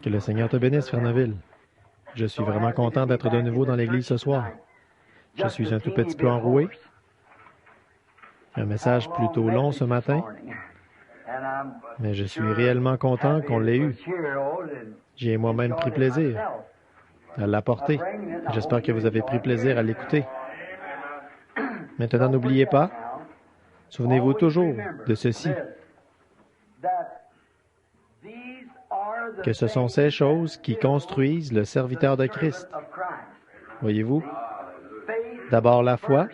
Que le Seigneur te bénisse, Fernaville. Je suis vraiment content d'être de nouveau dans l'Église ce soir. Je suis un tout petit peu enroué. Un message plutôt long ce matin, mais je suis réellement content qu'on l'ait eu. J'ai moi-même pris plaisir à l'apporter. J'espère que vous avez pris plaisir à l'écouter. Maintenant, n'oubliez pas, souvenez-vous toujours de ceci, que ce sont ces choses qui construisent le serviteur de Christ. Voyez-vous? D'abord la foi,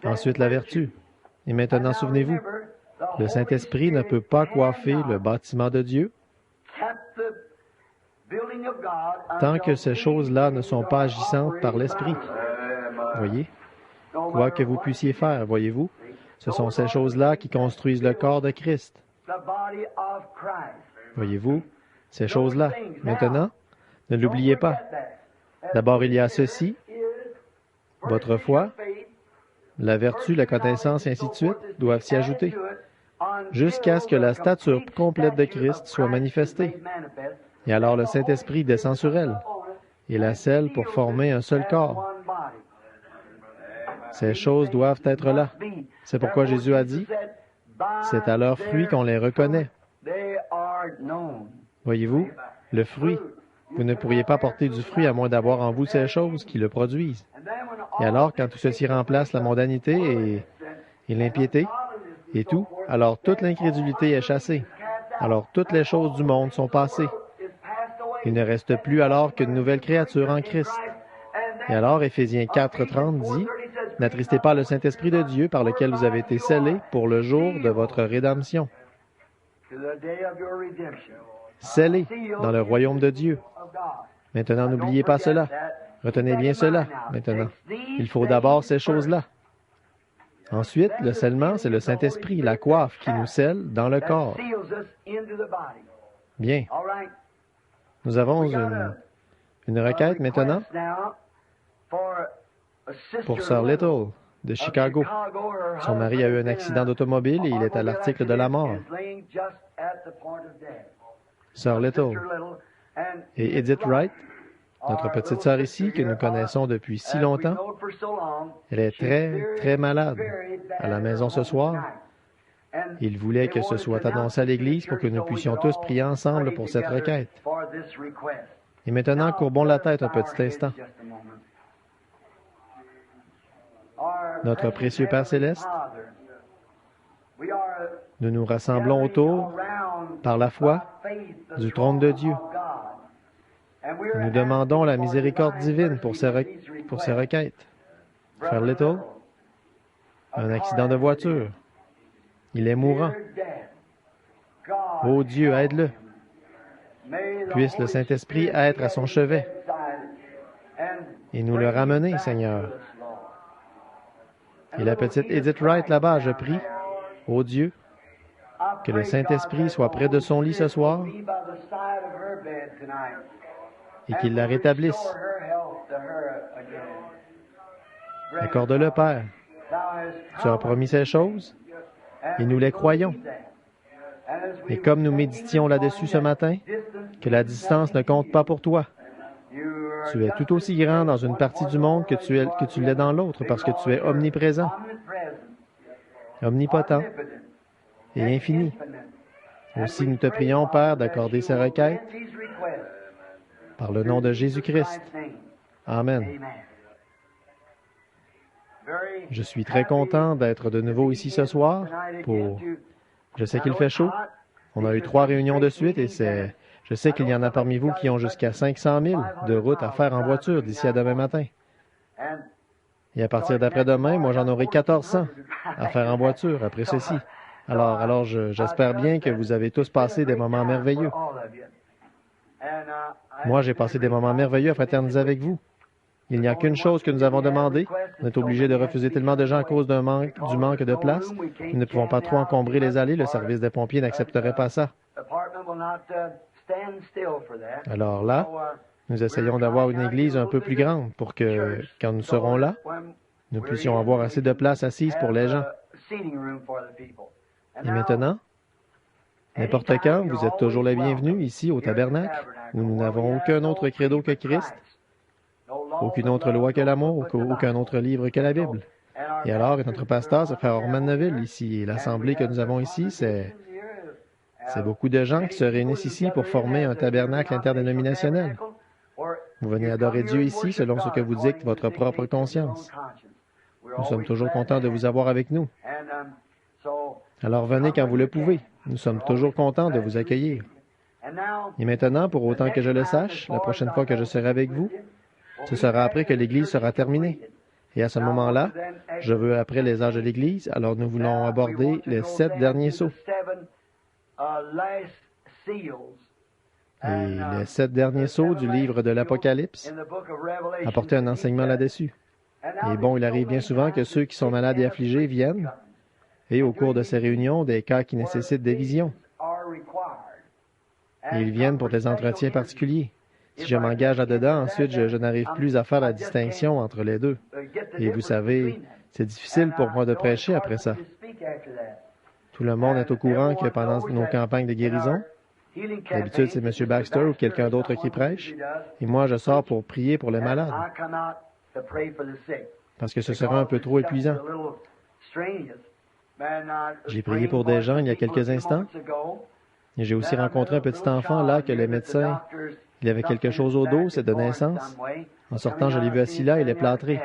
ensuite la vertu. Et maintenant, souvenez-vous, le Saint-Esprit ne peut pas coiffer le bâtiment de Dieu tant que ces choses-là ne sont pas agissantes par l'Esprit. Voyez? Quoi que vous puissiez faire, voyez-vous, ce sont ces choses-là qui construisent le corps de Christ. Voyez-vous, ces choses-là. Maintenant, ne l'oubliez pas. D'abord, il y a ceci, votre foi, la vertu, la connaissance, et ainsi de suite, doivent s'y ajouter, jusqu'à ce que la stature complète de Christ soit manifestée. Et alors le Saint-Esprit descend sur elle et la scelle pour former un seul corps. Ces choses doivent être là. C'est pourquoi Jésus a dit, c'est à leurs fruits qu'on les reconnaît. Voyez-vous, le fruit, vous ne pourriez pas porter du fruit à moins d'avoir en vous ces choses qui le produisent. Et alors, quand tout ceci remplace la mondanité et l'impiété et tout, alors toute l'incrédulité est chassée. Alors toutes les choses du monde sont passées. Il ne reste plus alors qu'une nouvelle créature en Christ. Et alors, Éphésiens 4:30 dit, « N'attristez pas le Saint-Esprit de Dieu par lequel vous avez été scellés pour le jour de votre rédemption. » Scellés dans le royaume de Dieu. Maintenant, n'oubliez pas cela. Retenez bien cela, maintenant. Il faut d'abord ces choses-là. Ensuite, le scellement, c'est le Saint-Esprit, la coiffe qui nous scelle dans le corps. Bien. Nous avons une requête maintenant pour Sœur Little de Chicago. Son mari a eu un accident d'automobile et il est à l'article de la mort. Sœur Little et Edith Wright, notre petite sœur ici, que nous connaissons depuis si longtemps, elle est très, très malade à la maison ce soir. Il voulait que ce soit annoncé à l'Église pour que nous puissions tous prier ensemble pour cette requête. Et maintenant, courbons la tête un petit instant. Notre précieux Père Céleste, nous nous rassemblons autour, par la foi, du trône de Dieu. Nous demandons la miséricorde divine pour ces requêtes. Frère Little, un accident de voiture. Il est mourant. Ô Dieu, aide-le. Puisse le Saint-Esprit être à son chevet et nous le ramener, Seigneur. Et la petite Edith Wright là-bas, je prie, ô Dieu, que le Saint-Esprit soit près de son lit ce soir et qu'il la rétablisse. Accorde-le, Père. Tu as promis ces choses et nous les croyons. Et comme nous méditions là-dessus ce matin, que la distance ne compte pas pour toi. Tu es tout aussi grand dans une partie du monde que tu l'es dans l'autre parce que tu es omniprésent, omnipotent et infini. Aussi, nous te prions, Père, d'accorder ces requêtes par le nom de Jésus-Christ. Amen. Je suis très content d'être de nouveau ici ce soir pour... Je sais qu'il fait chaud. On a eu 3 réunions de suite et je sais qu'il y en a parmi vous qui ont jusqu'à 500 000 de route à faire en voiture d'ici à demain matin. Et à partir d'après-demain, moi j'en aurai 1400 à faire en voiture après ceci. Alors j'espère bien que vous avez tous passé des moments merveilleux. Moi, j'ai passé des moments merveilleux à fraterniser avec vous. Il n'y a qu'une chose que nous avons demandé. On est obligé de refuser tellement de gens à cause du manque de place. Nous ne pouvons pas trop encombrer les allées. Le service des pompiers n'accepterait pas ça. Alors là, nous essayons d'avoir une église un peu plus grande pour que, quand nous serons là, nous puissions avoir assez de place assise pour les gens. Et maintenant, N'importe quand, vous êtes toujours les bienvenus ici au tabernacle, où nous n'avons aucun autre credo que Christ, aucune autre loi que l'amour, aucun autre livre que la Bible. Et alors, notre pasteur, c'est Frère Orman Neville ici, et l'assemblée que nous avons ici, c'est beaucoup de gens qui se réunissent ici pour former un tabernacle interdénominationnel. Vous venez adorer Dieu ici selon ce que vous dicte votre propre conscience. Nous sommes toujours contents de vous avoir avec nous. Alors venez quand vous le pouvez. Nous sommes toujours contents de vous accueillir. Et maintenant, pour autant que je le sache, la prochaine fois que je serai avec vous, ce sera après que l'Église sera terminée. Et à ce moment-là, je veux après les âges de l'Église, alors nous voulons aborder les 7 derniers sceaux. Et les 7 derniers sceaux du livre de l'Apocalypse apportaient un enseignement là-dessus. Et bon, il arrive bien souvent que ceux qui sont malades et affligés viennent, et au cours de ces réunions, des cas qui nécessitent des visions. Et ils viennent pour des entretiens particuliers. Si je m'engage là-dedans, ensuite, je n'arrive plus à faire la distinction entre les deux. Et vous savez, c'est difficile pour moi de prêcher après ça. Tout le monde est au courant que pendant nos campagnes de guérison, d'habitude, c'est M. Baxter ou quelqu'un d'autre qui prêche, et moi, je sors pour prier pour les malades, parce que ce serait un peu trop épuisant. J'ai prié pour des gens il y a quelques instants, et j'ai aussi rencontré un petit enfant là que les médecins, il avait quelque chose au dos, c'est de naissance. En sortant, je l'ai vu assis là, il est plâtré.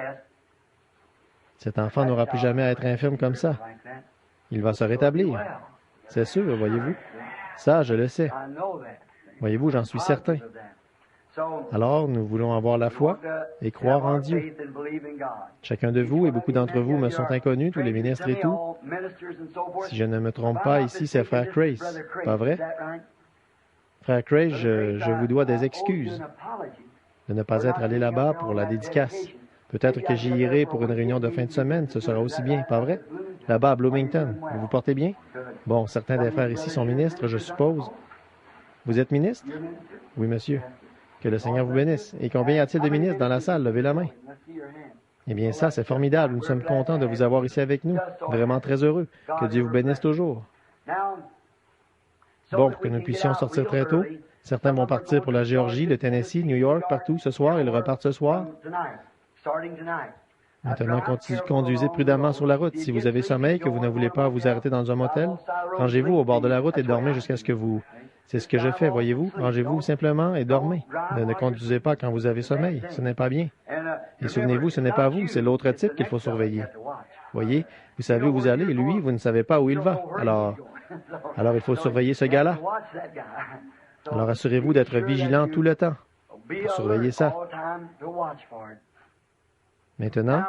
Cet enfant n'aura plus jamais à être infirme comme ça. Il va se rétablir. C'est sûr, voyez-vous. Ça, je le sais. Voyez-vous, j'en suis certain. Alors, nous voulons avoir la foi et croire en Dieu. Chacun de vous et beaucoup d'entre vous me sont inconnus, tous les ministres et tout. Si je ne me trompe pas, ici, c'est Frère Grace, pas vrai? Frère Grace, je vous dois des excuses de ne pas être allé là-bas pour la dédicace. Peut-être que j'y irai pour une réunion de fin de semaine, ce sera aussi bien, pas vrai? Là-bas à Bloomington, vous vous portez bien? Bon, certains des frères ici sont ministres, je suppose. Vous êtes ministre? Oui, monsieur. Que le Seigneur vous bénisse. Et combien y a-t-il de ministres dans la salle? Levez la main. Eh bien, ça, c'est formidable. Nous sommes contents de vous avoir ici avec nous. Vraiment très heureux. Que Dieu vous bénisse toujours. Bon, pour que nous puissions sortir très tôt, certains vont partir pour la Géorgie, le Tennessee, New York, partout ce soir. Ils repartent ce soir. Maintenant, conduisez prudemment sur la route. Si vous avez sommeil, que vous ne voulez pas vous arrêter dans un motel, rangez-vous au bord de la route et dormez jusqu'à ce que vous... C'est ce que je fais, voyez-vous. Rangez-vous simplement et dormez. Ne conduisez pas quand vous avez sommeil. Ce n'est pas bien. Et souvenez-vous, ce n'est pas vous, c'est l'autre type qu'il faut surveiller. Voyez, vous savez où vous allez, et lui, vous ne savez pas où il va. Alors il faut surveiller ce gars-là. Alors assurez-vous d'être vigilant tout le temps pour surveiller ça. Maintenant,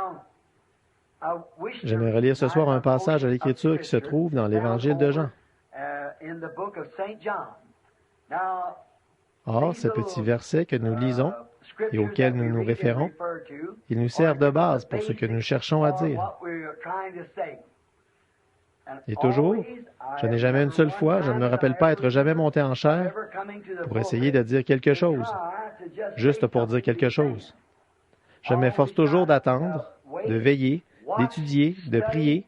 j'aimerais lire ce soir un passage à l'Écriture qui se trouve dans l'Évangile de Jean. Or, ce petit verset que nous lisons et auquel nous nous référons, il nous sert de base pour ce que nous cherchons à dire. Et toujours, je n'ai jamais une seule fois, je ne me rappelle pas être jamais monté en chair pour essayer de dire quelque chose, juste pour dire quelque chose. Je m'efforce toujours d'attendre, de veiller, d'étudier, de prier,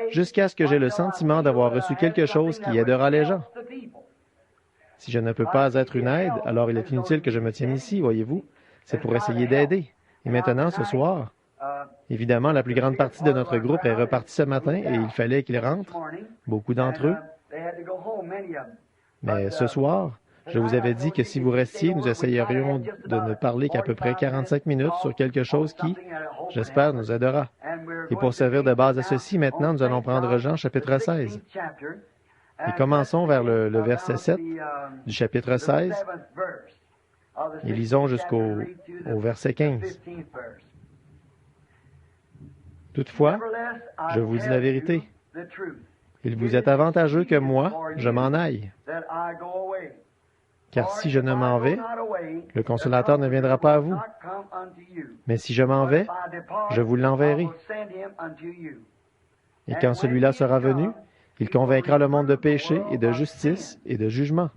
jusqu'à ce que j'aie le sentiment d'avoir reçu quelque chose qui aidera les gens. Si je ne peux pas être une aide, alors il est inutile que je me tienne ici, voyez-vous. C'est pour essayer d'aider. Et maintenant, ce soir, évidemment, la plus grande partie de notre groupe est repartie ce matin et il fallait qu'ils rentrent, beaucoup d'entre eux. Mais ce soir, je vous avais dit que si vous restiez, nous essayerions de ne parler qu'à peu près 45 minutes sur quelque chose qui, j'espère, nous aidera. Et pour servir de base à ceci, maintenant, nous allons prendre Jean, chapitre 16. Et commençons vers le verset 7 du chapitre 16 et lisons jusqu'au verset 15. Toutefois, je vous dis la vérité, il vous est avantageux que moi, je m'en aille. Car si je ne m'en vais, le Consolateur ne viendra pas à vous. Mais si je m'en vais, je vous l'enverrai. Et quand celui-là sera venu, il convaincra le monde de péché et de justice et de jugement.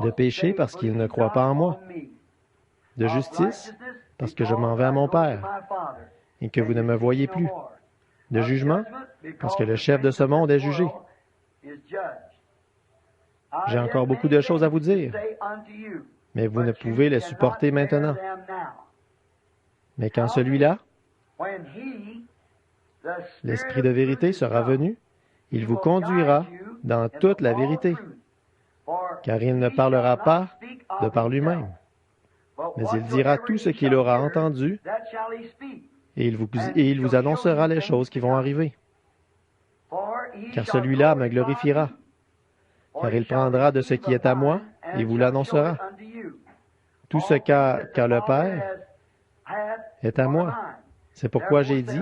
De péché parce qu'il ne croit pas en moi. De justice parce que je m'en vais à mon Père et que vous ne me voyez plus. De jugement parce que le chef de ce monde est jugé. J'ai encore beaucoup de choses à vous dire, mais vous ne pouvez les supporter maintenant. Mais quand celui-là, l'Esprit de vérité, sera venu, il vous conduira dans toute la vérité, car il ne parlera pas de par lui-même, mais il dira tout ce qu'il aura entendu et il vous annoncera les choses qui vont arriver. Car celui-là me glorifiera, car il prendra de ce qui est à moi et vous l'annoncera. Tout ce qu'a le Père est à moi. C'est pourquoi j'ai dit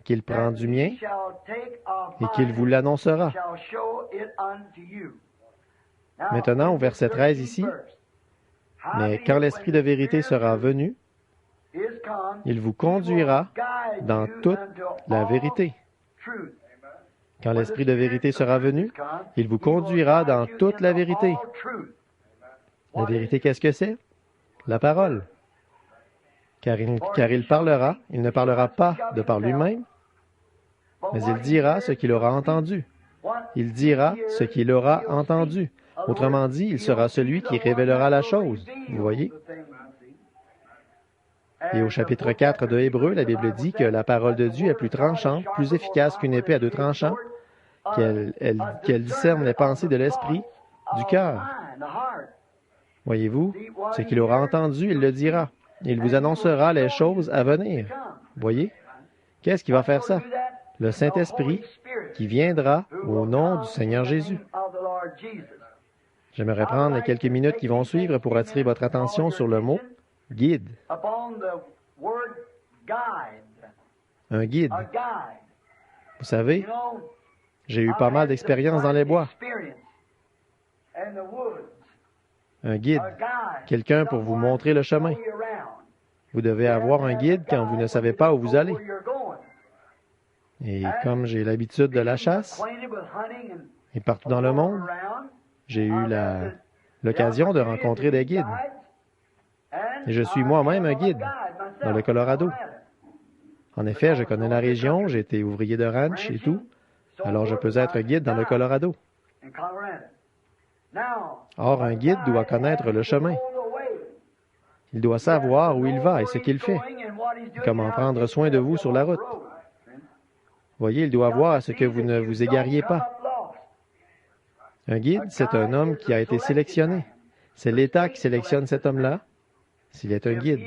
qu'il prend du mien et qu'il vous l'annoncera. Maintenant, au verset 13 ici, « Mais quand l'Esprit de vérité sera venu, il vous conduira dans toute la vérité. » Quand l'Esprit de vérité sera venu, il vous conduira dans toute la vérité. La vérité, qu'est-ce que c'est? La parole. Car il parlera, il ne parlera pas de par lui-même, mais il dira ce qu'il aura entendu. Il dira ce qu'il aura entendu. Autrement dit, il sera celui qui révélera la chose. Vous voyez? Et au chapitre 4 de Hébreux, la Bible dit que la parole de Dieu est plus tranchante, plus efficace qu'une épée à deux tranchants, qu'elle discerne les pensées de l'esprit, du cœur. Voyez-vous, ce qu'il aura entendu, il le dira. Il vous annoncera les choses à venir. Voyez? Qu'est-ce qui va faire ça? Le Saint-Esprit qui viendra au nom du Seigneur Jésus. J'aimerais prendre les quelques minutes qui vont suivre pour attirer votre attention sur le mot « guide ». Un guide. Vous savez, j'ai eu pas mal d'expériences dans les bois. Un guide, quelqu'un pour vous montrer le chemin. Vous devez avoir un guide quand vous ne savez pas où vous allez. Et comme j'ai l'habitude de la chasse, et partout dans le monde, j'ai eu l'occasion de rencontrer des guides. Et je suis moi-même un guide dans le Colorado. En effet, je connais la région, j'ai été ouvrier de ranch et tout, alors je peux être guide dans le Colorado. Or, un guide doit connaître le chemin. Il doit savoir où il va et ce qu'il fait, et comment prendre soin de vous sur la route. Voyez, il doit voir à ce que vous ne vous égariez pas. Un guide, c'est un homme qui a été sélectionné. C'est l'État qui sélectionne cet homme-là, s'il est un guide.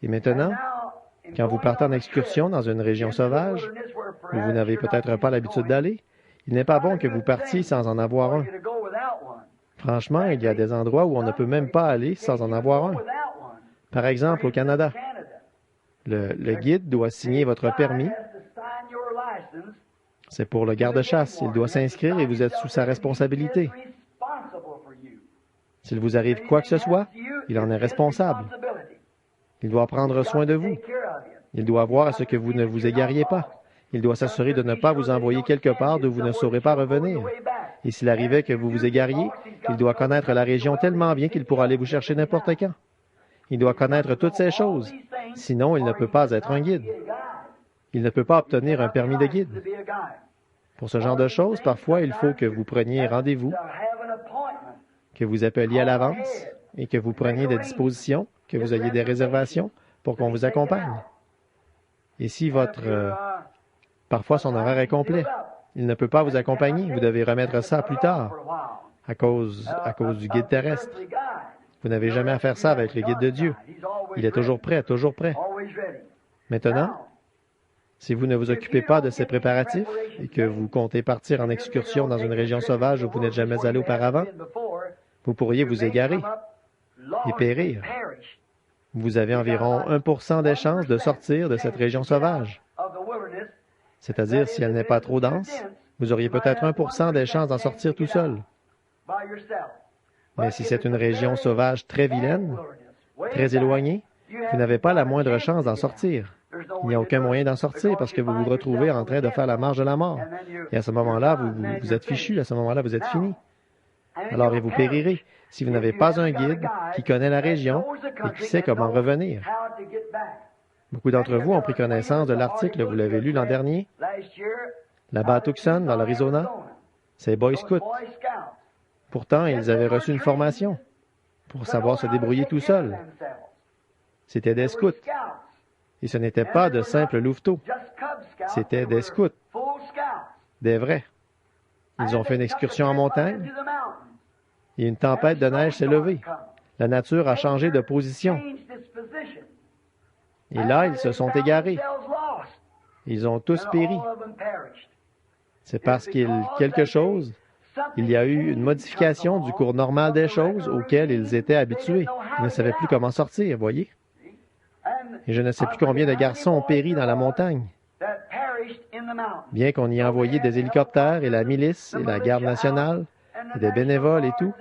Et maintenant, quand vous partez en excursion dans une région sauvage, où vous n'avez peut-être pas l'habitude d'aller, il n'est pas bon que vous partiez sans en avoir un. Franchement, il y a des endroits où on ne peut même pas aller sans en avoir un. Par exemple, au Canada, le guide doit signer votre permis. C'est pour le garde-chasse. Il doit s'inscrire et vous êtes sous sa responsabilité. S'il vous arrive quoi que ce soit, il en est responsable. Il doit prendre soin de vous. Il doit voir à ce que vous ne vous égariez pas. Il doit s'assurer de ne pas vous envoyer quelque part d'où vous ne saurez pas revenir. Et s'il arrivait que vous vous égariez, il doit connaître la région tellement bien qu'il pourra aller vous chercher n'importe quand. Il doit connaître toutes ces choses. Sinon, il ne peut pas être un guide. Il ne peut pas obtenir un permis de guide. Pour ce genre de choses, parfois, il faut que vous preniez rendez-vous, que vous appeliez à l'avance et que vous preniez des dispositions, que vous ayez des réservations pour qu'on vous accompagne. Et si parfois son horaire est complet, il ne peut pas vous accompagner, vous devez remettre ça plus tard, à cause du guide terrestre. Vous n'avez jamais à faire ça avec le guide de Dieu. Il est toujours prêt, toujours prêt. Maintenant, si vous ne vous occupez pas de ces préparatifs et que vous comptez partir en excursion dans une région sauvage où vous n'êtes jamais allé auparavant, vous pourriez vous égarer et périr. Vous avez environ 1% des chances de sortir de cette région sauvage. C'est-à-dire, si elle n'est pas trop dense, vous auriez peut-être 1% des chances d'en sortir tout seul. Mais si c'est une région sauvage très vilaine, très éloignée, vous n'avez pas la moindre chance d'en sortir. Il n'y a aucun moyen d'en sortir parce que vous vous retrouvez en train de faire la marche de la mort. Et à ce moment-là, vous êtes fichu, à ce moment-là, vous êtes fini. Alors, vous périrez si vous n'avez pas un guide qui connaît la région et qui sait comment revenir. Beaucoup d'entre vous ont pris connaissance de l'article, vous l'avez lu l'an dernier, là-bas à Tucson, dans l'Arizona. C'est Boy Scouts. Pourtant, ils avaient reçu une formation pour savoir se débrouiller tout seuls. C'était des scouts. Et ce n'était pas de simples louveteaux. C'était des scouts. Des vrais. Ils ont fait une excursion en montagne et une tempête de neige s'est levée. La nature a changé de position. Et là, ils se sont égarés. Ils ont tous péri. C'est parce qu'il y a eu une modification du cours normal des choses auxquelles ils étaient habitués. Ils ne savaient plus comment sortir, voyez. Et je ne sais plus combien de garçons ont péri dans la montagne. Bien qu'on y ait envoyé des hélicoptères et la milice et la garde nationale et des bénévoles et tout,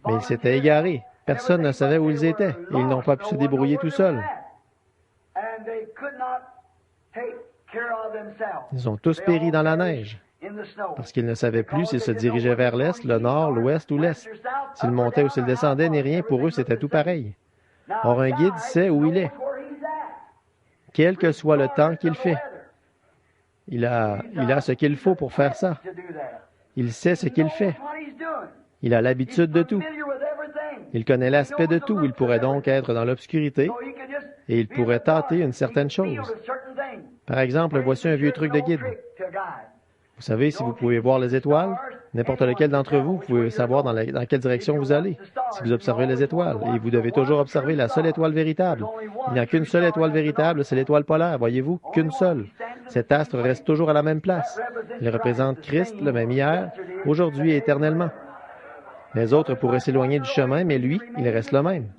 mais ils s'étaient égarés. Personne ne savait où ils étaient et ils n'ont pas pu se débrouiller tout seuls. Ils ont tous péri dans la neige parce qu'ils ne savaient plus s'ils se dirigeaient vers l'est, le nord, l'ouest ou l'est. S'ils montaient ou s'ils descendaient, ni rien, pour eux, c'était tout pareil. Or, un guide sait où il est, quel que soit le temps qu'il fait. Il a ce qu'il faut pour faire ça. Il sait ce qu'il fait. Il a l'habitude de tout. Il connaît l'aspect de tout. Il pourrait donc être dans l'obscurité et il pourrait tâter une certaine chose. Par exemple, voici un vieux truc de guide. Vous savez, si vous pouvez voir les étoiles, n'importe lequel d'entre vous, vous pouvez savoir dans quelle direction vous allez, si vous observez les étoiles. Et vous devez toujours observer la seule étoile véritable. Il n'y a qu'une seule étoile véritable, c'est l'étoile polaire, voyez-vous, qu'une seule. Cet astre reste toujours à la même place. Il représente Christ, le même hier, aujourd'hui et éternellement. Les autres pourraient s'éloigner du chemin, mais lui, il reste le même.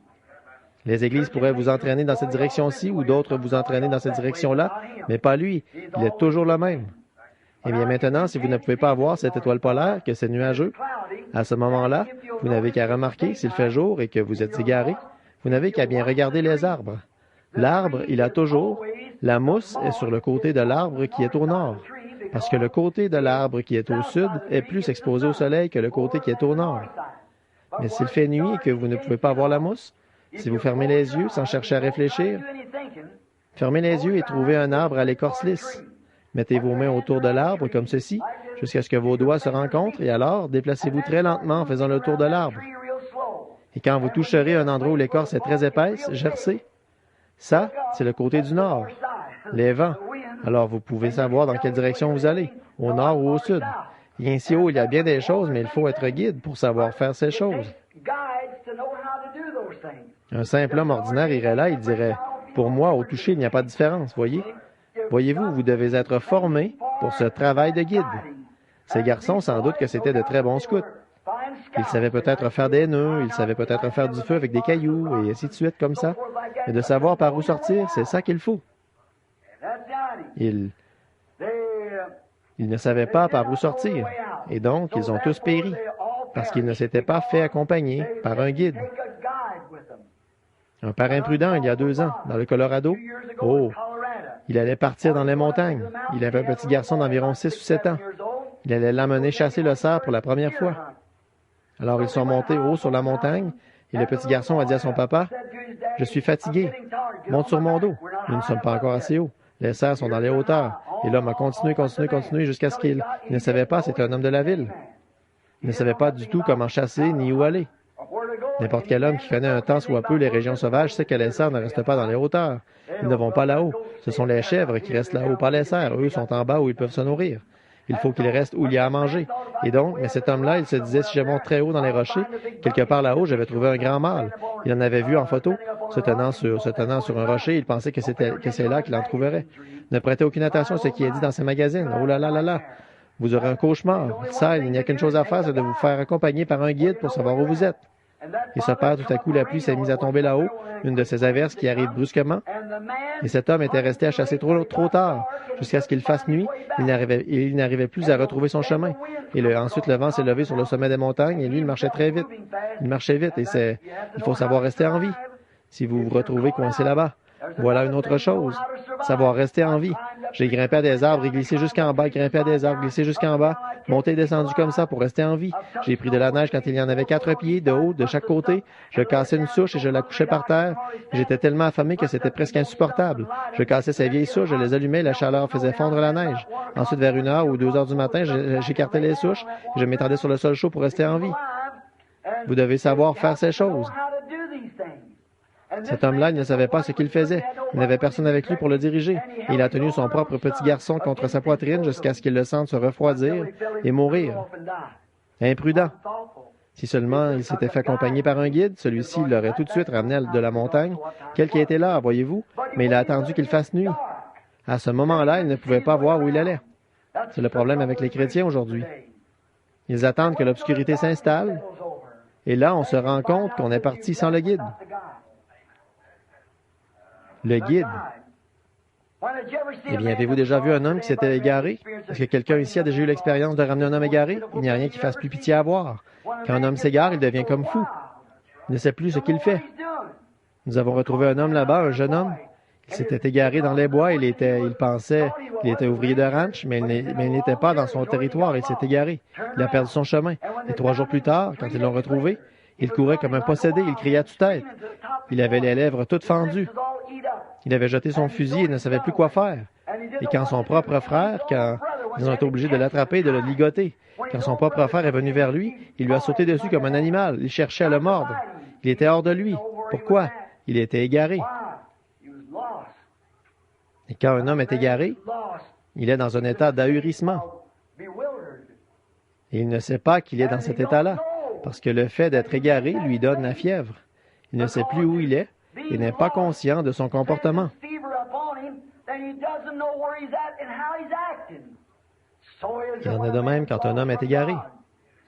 Les églises pourraient vous entraîner dans cette direction-ci ou d'autres vous entraîner dans cette direction-là, mais pas lui. Il est toujours le même. Eh bien maintenant, si vous ne pouvez pas voir cette étoile polaire, que c'est nuageux, à ce moment-là, vous n'avez qu'à remarquer s'il fait jour et que vous êtes égaré, vous n'avez qu'à bien regarder les arbres. L'arbre, il a toujours, la mousse est sur le côté de l'arbre qui est au nord, parce que le côté de l'arbre qui est au sud est plus exposé au soleil que le côté qui est au nord. Mais s'il fait nuit et que vous ne pouvez pas voir la mousse, si vous fermez les yeux sans chercher à réfléchir, fermez les yeux et trouvez un arbre à l'écorce lisse. Mettez vos mains autour de l'arbre comme ceci, jusqu'à ce que vos doigts se rencontrent, et alors déplacez-vous très lentement en faisant le tour de l'arbre. Et quand vous toucherez un endroit où l'écorce est très épaisse, gercez. Ça, c'est le côté du nord, les vents. Alors vous pouvez savoir dans quelle direction vous allez, au nord ou au sud. Et ainsi haut, il y a bien des choses, mais il faut être guide pour savoir faire ces choses. Un simple homme ordinaire irait là, il dirait, « Pour moi, au toucher, il n'y a pas de différence, voyez? » Voyez-vous, vous devez être formé pour ce travail de guide. Ces garçons, sans doute que c'était de très bons scouts. Ils savaient peut-être faire des nœuds, ils savaient peut-être faire du feu avec des cailloux, et ainsi de suite comme ça. Et de savoir par où sortir, c'est ça qu'il faut. Ils ne savaient pas par où sortir, et donc ils ont tous péri, parce qu'ils ne s'étaient pas fait accompagner par un guide. Un père imprudent, il y a 2 ans, dans le Colorado, il allait partir dans les montagnes. Il avait un petit garçon d'environ 6 ou 7 ans. Il allait l'emmener chasser le cerf pour la première fois. Alors ils sont montés haut sur la montagne, et le petit garçon a dit à son papa, « Je suis fatigué, monte sur mon dos. Nous ne sommes pas encore assez haut. Les cerfs sont dans les hauteurs. » Et l'homme a continué jusqu'à ce qu'il ne savait pas, c'était un homme de la ville. Il ne savait pas du tout comment chasser ni où aller. N'importe quel homme qui connaît un tant soit peu les régions sauvages sait que les cerfs ne restent pas dans les hauteurs. Ils ne vont pas là-haut. Ce sont les chèvres qui restent là-haut, pas les cerfs. Eux sont en bas où ils peuvent se nourrir. Il faut qu'ils restent où il y a à manger. Et donc, mais cet homme-là, il se disait, si je monte très haut dans les rochers, quelque part là-haut, je vais trouver un grand mâle. Il en avait vu en photo, se tenant sur un rocher. Il pensait que c'est là qu'il en trouverait. Ne prêtez aucune attention à ce qui est dit dans ces magazines. Oh là là là là. Vous aurez un cauchemar. Ça, il n'y a qu'une chose à faire, c'est de vous faire accompagner par un guide pour savoir où vous êtes. Et ce père, tout à coup, la pluie s'est mise à tomber là-haut, une de ces averses qui arrivent brusquement. Et cet homme était resté à chasser trop tard, jusqu'à ce qu'il fasse nuit. Il n'arrivait plus à retrouver son chemin. Et ensuite, le vent s'est levé sur le sommet des montagnes, et lui, il marchait très vite. Il marchait vite, et il faut savoir rester en vie, si vous vous retrouvez coincé là-bas. Voilà une autre chose, savoir rester en vie. J'ai grimpé à des arbres et glissé jusqu'en bas, grimpé à des arbres, glissé jusqu'en bas, monté et descendu comme ça pour rester en vie. J'ai pris de la neige quand il y en avait 4 pieds, de haut, de chaque côté. Je cassais une souche et je la couchais par terre. J'étais tellement affamé que c'était presque insupportable. Je cassais ces vieilles souches, je les allumais, la chaleur faisait fondre la neige. Ensuite, vers 1 heure ou 2 heures du matin, j'écartais les souches et je m'étendais sur le sol chaud pour rester en vie. Vous devez savoir faire ces choses. Cet homme-là, il ne savait pas ce qu'il faisait. Il n'avait personne avec lui pour le diriger. Il a tenu son propre petit garçon contre sa poitrine jusqu'à ce qu'il le sente se refroidir et mourir. Imprudent. Si seulement il s'était fait accompagner par un guide, celui-ci l'aurait tout de suite ramené de la montagne. Quelqu'un était là, voyez-vous, mais il a attendu qu'il fasse nuit. À ce moment-là, il ne pouvait pas voir où il allait. C'est le problème avec les chrétiens aujourd'hui. Ils attendent que l'obscurité s'installe, et là, on se rend compte qu'on est parti sans le guide. Le guide. Eh bien, avez-vous déjà vu un homme qui s'était égaré? Est-ce que quelqu'un ici a déjà eu l'expérience de ramener un homme égaré? Il n'y a rien qui fasse plus pitié à voir. Quand un homme s'égare, il devient comme fou. Il ne sait plus ce qu'il fait. Nous avons retrouvé un homme là-bas, un jeune homme. Il s'était égaré dans les bois. Il pensait qu'il était ouvrier de ranch, mais il n'était pas dans son territoire. Il s'est égaré. Il a perdu son chemin. Et 3 jours plus tard, quand ils l'ont retrouvé, il courait comme un possédé. Il criait à tue-tête. Il avait les lèvres toutes fendues. Il avait jeté son fusil et ne savait plus quoi faire. Et quand son propre frère, ils ont été obligés de l'attraper et de le ligoter. Quand son propre frère est venu vers lui, il lui a sauté dessus comme un animal. Il cherchait à le mordre. Il était hors de lui. Pourquoi? Il était égaré. Et quand un homme est égaré, il est dans un état d'ahurissement. Et il ne sait pas qu'il est dans cet état-là, parce que le fait d'être égaré lui donne la fièvre. Il ne sait plus où il est et n'est pas conscient de son comportement. Il en est de même quand un homme est égaré.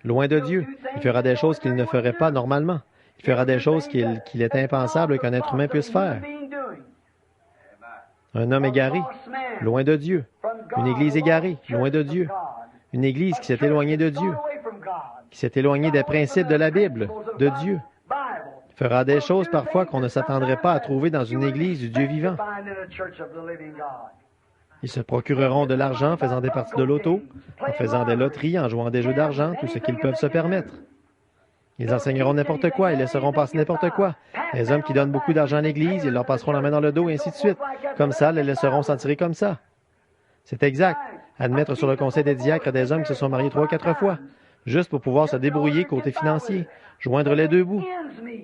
Loin de Dieu, il fera des choses qu'il ne ferait pas normalement. Il fera des choses qu'il est impensable qu'un être humain puisse faire. Un homme égaré, loin de Dieu. Une église égarée, loin de Dieu. Une église qui s'est éloignée de Dieu, qui s'est éloignée des principes de la Bible, de Dieu. Fera des choses parfois qu'on ne s'attendrait pas à trouver dans une église du Dieu vivant. Ils se procureront de l'argent en faisant des parties de loto, en faisant des loteries, en jouant des jeux d'argent, tout ce qu'ils peuvent se permettre. Ils enseigneront n'importe quoi, ils laisseront passer n'importe quoi. Les hommes qui donnent beaucoup d'argent à l'Église, ils leur passeront la main dans le dos et ainsi de suite. Comme ça, les laisseront s'en tirer comme ça. C'est exact. Admettre sur le conseil des diacres des hommes qui se sont mariés 3 ou 4 fois, juste pour pouvoir se débrouiller côté financier, joindre les 2 bouts.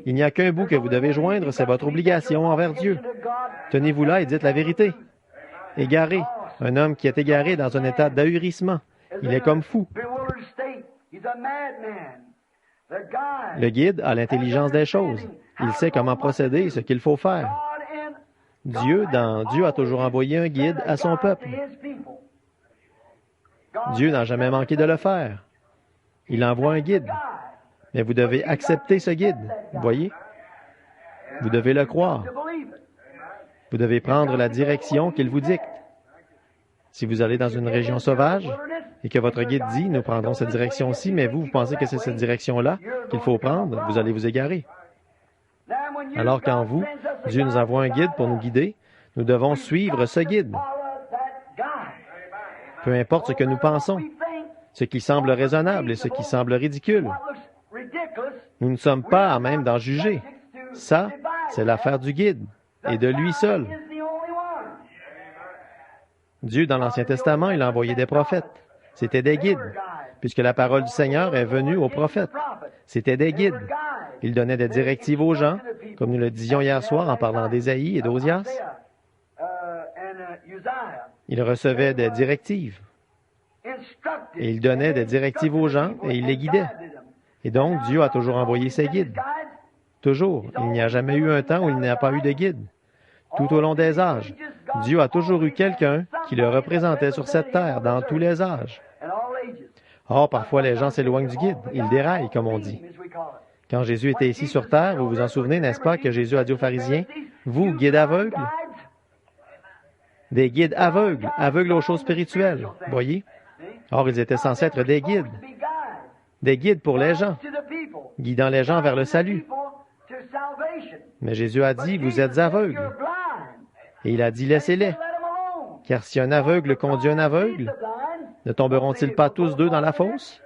Il n'y a qu'un bout que vous devez joindre, c'est votre obligation envers Dieu. Tenez-vous là et dites la vérité. Égaré. Un homme qui est égaré dans un état d'ahurissement. Il est comme fou. Le guide a l'intelligence des choses. Il sait comment procéder et ce qu'il faut faire. Dieu a toujours envoyé un guide à son peuple. Dieu n'a jamais manqué de le faire. Il envoie un guide. Mais vous devez accepter ce guide. Voyez? Vous devez le croire. Vous devez prendre la direction qu'il vous dicte. Si vous allez dans une région sauvage et que votre guide dit « Nous prendrons cette direction-ci », mais vous pensez que c'est cette direction-là qu'il faut prendre, vous allez vous égarer. Alors qu'en vous, Dieu nous envoie un guide pour nous guider, nous devons suivre ce guide. Peu importe ce que nous pensons, ce qui semble raisonnable et ce qui semble ridicule. Nous ne sommes pas à même d'en juger. Ça, c'est l'affaire du guide et de lui seul. Dieu, dans l'Ancien Testament, il a envoyé des prophètes. C'était des guides, puisque la parole du Seigneur est venue aux prophètes. C'était des guides. Ils donnaient des directives aux gens, comme nous le disions hier soir en parlant d'Ésaïe et d'Osias. Ils recevaient des directives. Et ils donnaient des directives aux gens et ils les guidaient. Et donc, Dieu a toujours envoyé ses guides. Toujours. Il n'y a jamais eu un temps où il n'y a pas eu de guide. Tout au long des âges, Dieu a toujours eu quelqu'un qui le représentait sur cette terre, dans tous les âges. Or, parfois, les gens s'éloignent du guide. Ils déraillent, comme on dit. Quand Jésus était ici sur terre, vous vous en souvenez, n'est-ce pas, que Jésus a dit aux pharisiens, « Vous, guides aveugles, des guides aveugles, aveugles aux choses spirituelles. » Voyez? Or, ils étaient censés être des guides pour les gens, guidant les gens vers le salut. Mais Jésus a dit, « Vous êtes aveugles. » Et il a dit, « Laissez-les. Car si un aveugle conduit un aveugle, ne tomberont-ils pas tous deux dans la fosse?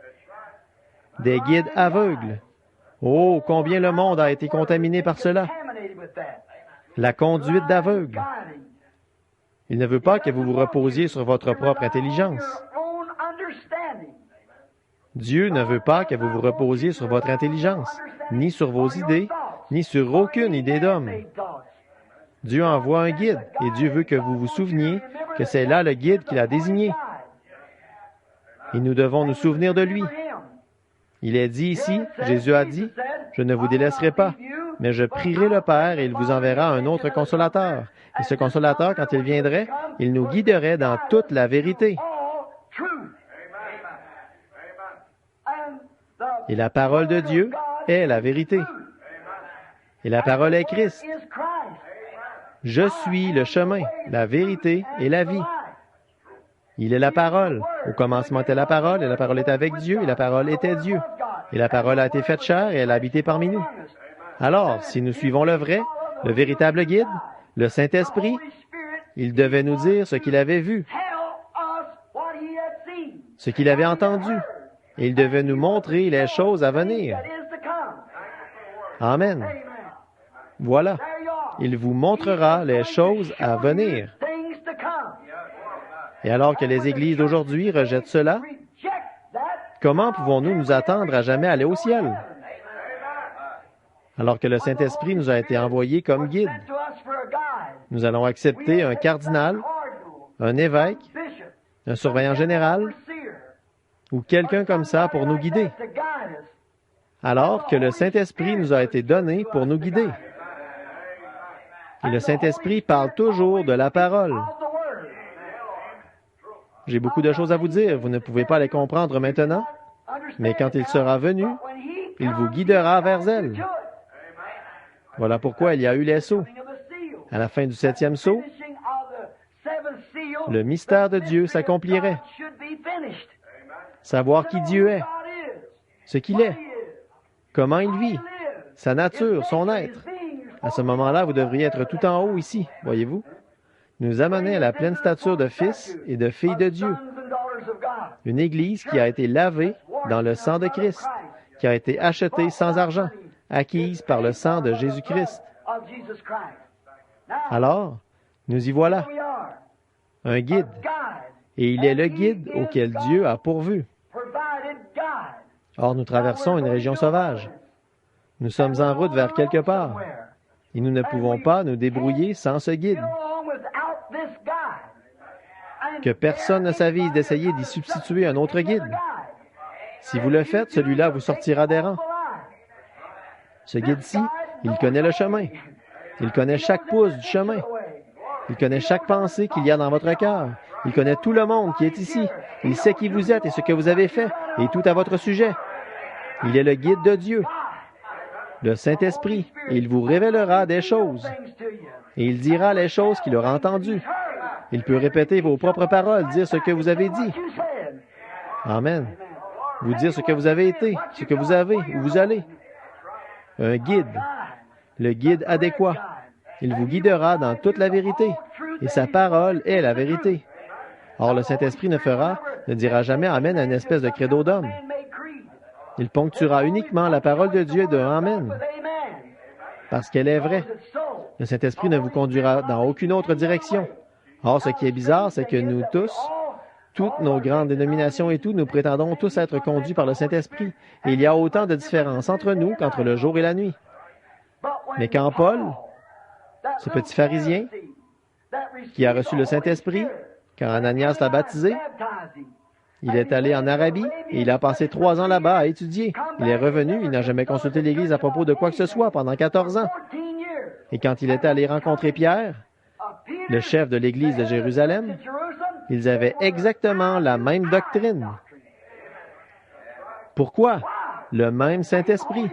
Des guides aveugles. Oh, combien le monde a été contaminé par cela. La conduite d'aveugle. Il ne veut pas que vous vous reposiez sur votre propre intelligence. Dieu ne veut pas que vous vous reposiez sur votre intelligence, ni sur vos idées, ni sur aucune idée d'homme. Dieu envoie un guide, et Dieu veut que vous vous souveniez que c'est là le guide qu'il a désigné. Et nous devons nous souvenir de lui. Il est dit ici, Jésus a dit, « Je ne vous délaisserai pas, mais je prierai le Père et il vous enverra un autre consolateur. Et ce consolateur, quand il viendrait, il nous guiderait dans toute la vérité. » Et la parole de Dieu est la vérité. Et la parole est Christ. Je suis le chemin, la vérité et la vie. Il est la parole. Au commencement était la parole, et la parole était avec Dieu, et la parole était Dieu. Et la parole a été faite chair, et elle a habité parmi nous. Alors, si nous suivons le vrai, le véritable guide, le Saint-Esprit, il devait nous dire ce qu'il avait vu, ce qu'il avait entendu, et il devait nous montrer les choses à venir. Amen. Voilà. Il vous montrera les choses à venir. Et alors que les églises d'aujourd'hui rejettent cela, comment pouvons-nous nous attendre à jamais aller au ciel? Alors que le Saint-Esprit nous a été envoyé comme guide. Nous allons accepter un cardinal, un évêque, un surveillant général, ou quelqu'un comme ça pour nous guider. Alors que le Saint-Esprit nous a été donné pour nous guider. Et le Saint-Esprit parle toujours de la parole. J'ai beaucoup de choses à vous dire, vous ne pouvez pas les comprendre maintenant, mais quand il sera venu, il vous guidera vers elle. Voilà pourquoi il y a eu les sceaux. À la fin du 7e sceau, le mystère de Dieu s'accomplirait. Savoir qui Dieu est, ce qu'il est, comment il vit, sa nature, son être. À ce moment-là, vous devriez être tout en haut ici, voyez-vous. Nous amener à la pleine stature de fils et de filles de Dieu. Une Église qui a été lavée dans le sang de Christ, qui a été achetée sans argent, acquise par le sang de Jésus-Christ. Alors, nous y voilà. Un guide. Et il est le guide auquel Dieu a pourvu. Or, nous traversons une région sauvage. Nous sommes en route vers quelque part. Et nous ne pouvons pas nous débrouiller sans ce guide. Que personne ne s'avise d'essayer d'y substituer un autre guide. Si vous le faites, celui-là vous sortira des rangs. Ce guide-ci, il connaît le chemin. Il connaît chaque pouce du chemin. Il connaît chaque pensée qu'il y a dans votre cœur. Il connaît tout le monde qui est ici. Il sait qui vous êtes et ce que vous avez fait, et tout à votre sujet. Il est le guide de Dieu, le Saint-Esprit, et il vous révélera des choses. Et il dira les choses qu'il aura entendues. Il peut répéter vos propres paroles, dire ce que vous avez dit. Amen. Vous dire ce que vous avez été, ce que vous avez, où vous allez. Un guide, le guide adéquat. Il vous guidera dans toute la vérité, et sa parole est la vérité. Or, le Saint-Esprit ne dira jamais Amen à une espèce de credo d'homme. Il ponctuera uniquement la parole de Dieu de Amen, parce qu'elle est vraie. Le Saint-Esprit ne vous conduira dans aucune autre direction. Or, ce qui est bizarre, c'est que nous tous, toutes nos grandes dénominations et tout, nous prétendons tous être conduits par le Saint-Esprit. Et il y a autant de différences entre nous qu'entre le jour et la nuit. Mais quand Paul, ce petit pharisien, qui a reçu le Saint-Esprit, quand Ananias l'a baptisé, il est allé en Arabie et il a passé 3 ans là-bas à étudier. Il est revenu, il n'a jamais consulté l'Église à propos de quoi que ce soit pendant 14 ans. Et quand il est allé rencontrer Pierre, le chef de l'Église de Jérusalem, ils avaient exactement la même doctrine. Pourquoi? Le même Saint-Esprit.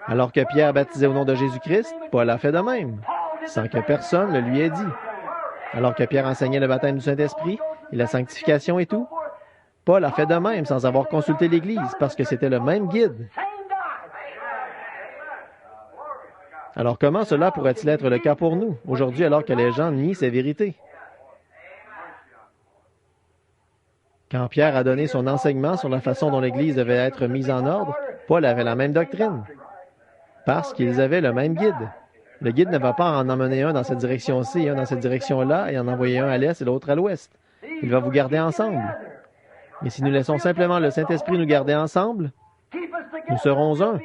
Alors que Pierre baptisait au nom de Jésus-Christ, Paul a fait de même, sans que personne le lui ait dit. Alors que Pierre enseignait le baptême du Saint-Esprit et la sanctification et tout, Paul a fait de même sans avoir consulté l'Église, parce que c'était le même guide. Alors comment cela pourrait-il être le cas pour nous, aujourd'hui, alors que les gens nient ces vérités? Quand Pierre a donné son enseignement sur la façon dont l'Église devait être mise en ordre, Paul avait la même doctrine, parce qu'ils avaient le même guide. Le guide ne va pas en emmener un dans cette direction-ci et un dans cette direction-là et en envoyer un à l'est et l'autre à l'ouest. Il va vous garder ensemble. Et si nous laissons simplement le Saint-Esprit nous garder ensemble, nous serons un.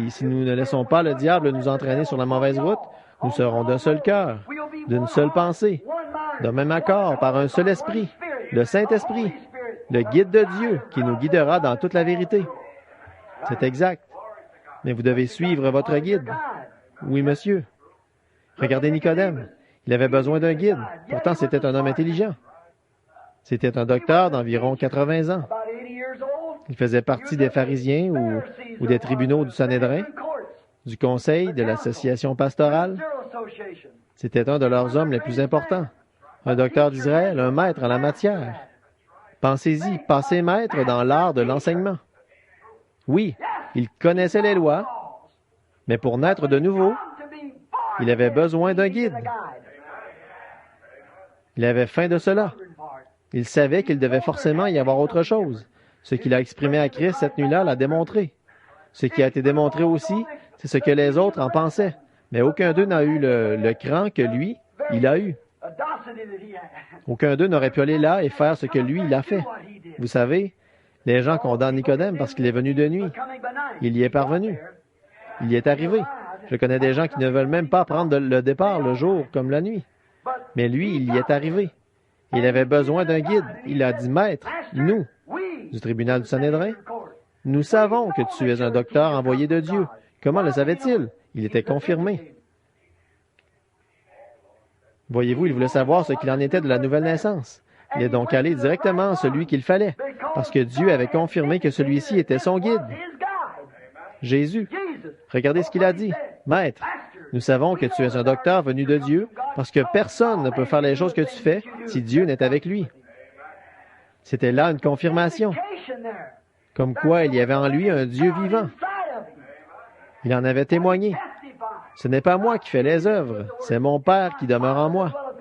Si nous ne laissons pas le diable nous entraîner sur la mauvaise route, nous serons d'un seul cœur, d'une seule pensée, d'un même accord, par un seul esprit, le Saint-Esprit, le guide de Dieu qui nous guidera dans toute la vérité. C'est exact. Mais vous devez suivre votre guide. Oui, monsieur. Regardez Nicodème. Il avait besoin d'un guide. Pourtant, c'était un homme intelligent. C'était un docteur d'environ 80 ans. Il faisait partie des pharisiens ou des tribunaux du Sanhédrin, du conseil de l'association pastorale. C'était un de leurs hommes les plus importants. Un docteur d'Israël, un maître en la matière. Pensez-y, passez maître dans l'art de l'enseignement. Oui, il connaissait les lois, mais pour naître de nouveau, il avait besoin d'un guide. Il avait faim de cela. Il savait qu'il devait forcément y avoir autre chose. Ce qu'il a exprimé à Christ cette nuit-là l'a démontré. Ce qui a été démontré aussi, c'est ce que les autres en pensaient. Mais aucun d'eux n'a eu le cran que lui, il a eu. Aucun d'eux n'aurait pu aller là et faire ce que lui, il a fait. Vous savez, les gens condamnent Nicodème parce qu'il est venu de nuit. Il y est parvenu. Il y est arrivé. Je connais des gens qui ne veulent même pas prendre le départ le jour comme la nuit. Mais lui, il y est arrivé. Il avait besoin d'un guide. Il a dit, Maître, nous, du tribunal du Sanhédrin, nous savons que tu es un docteur envoyé de Dieu. Comment le savait-il? Il était confirmé. Voyez-vous, il voulait savoir ce qu'il en était de la nouvelle naissance. Il est donc allé directement à celui qu'il fallait, parce que Dieu avait confirmé que celui-ci était son guide. Jésus. Regardez ce qu'il a dit. Maître, nous savons que tu es un docteur venu de Dieu, parce que personne ne peut faire les choses que tu fais si Dieu n'est avec lui. C'était là une confirmation, comme quoi il y avait en lui un Dieu vivant. Il en avait témoigné. Ce n'est pas moi qui fais les œuvres, c'est mon Père qui demeure en moi.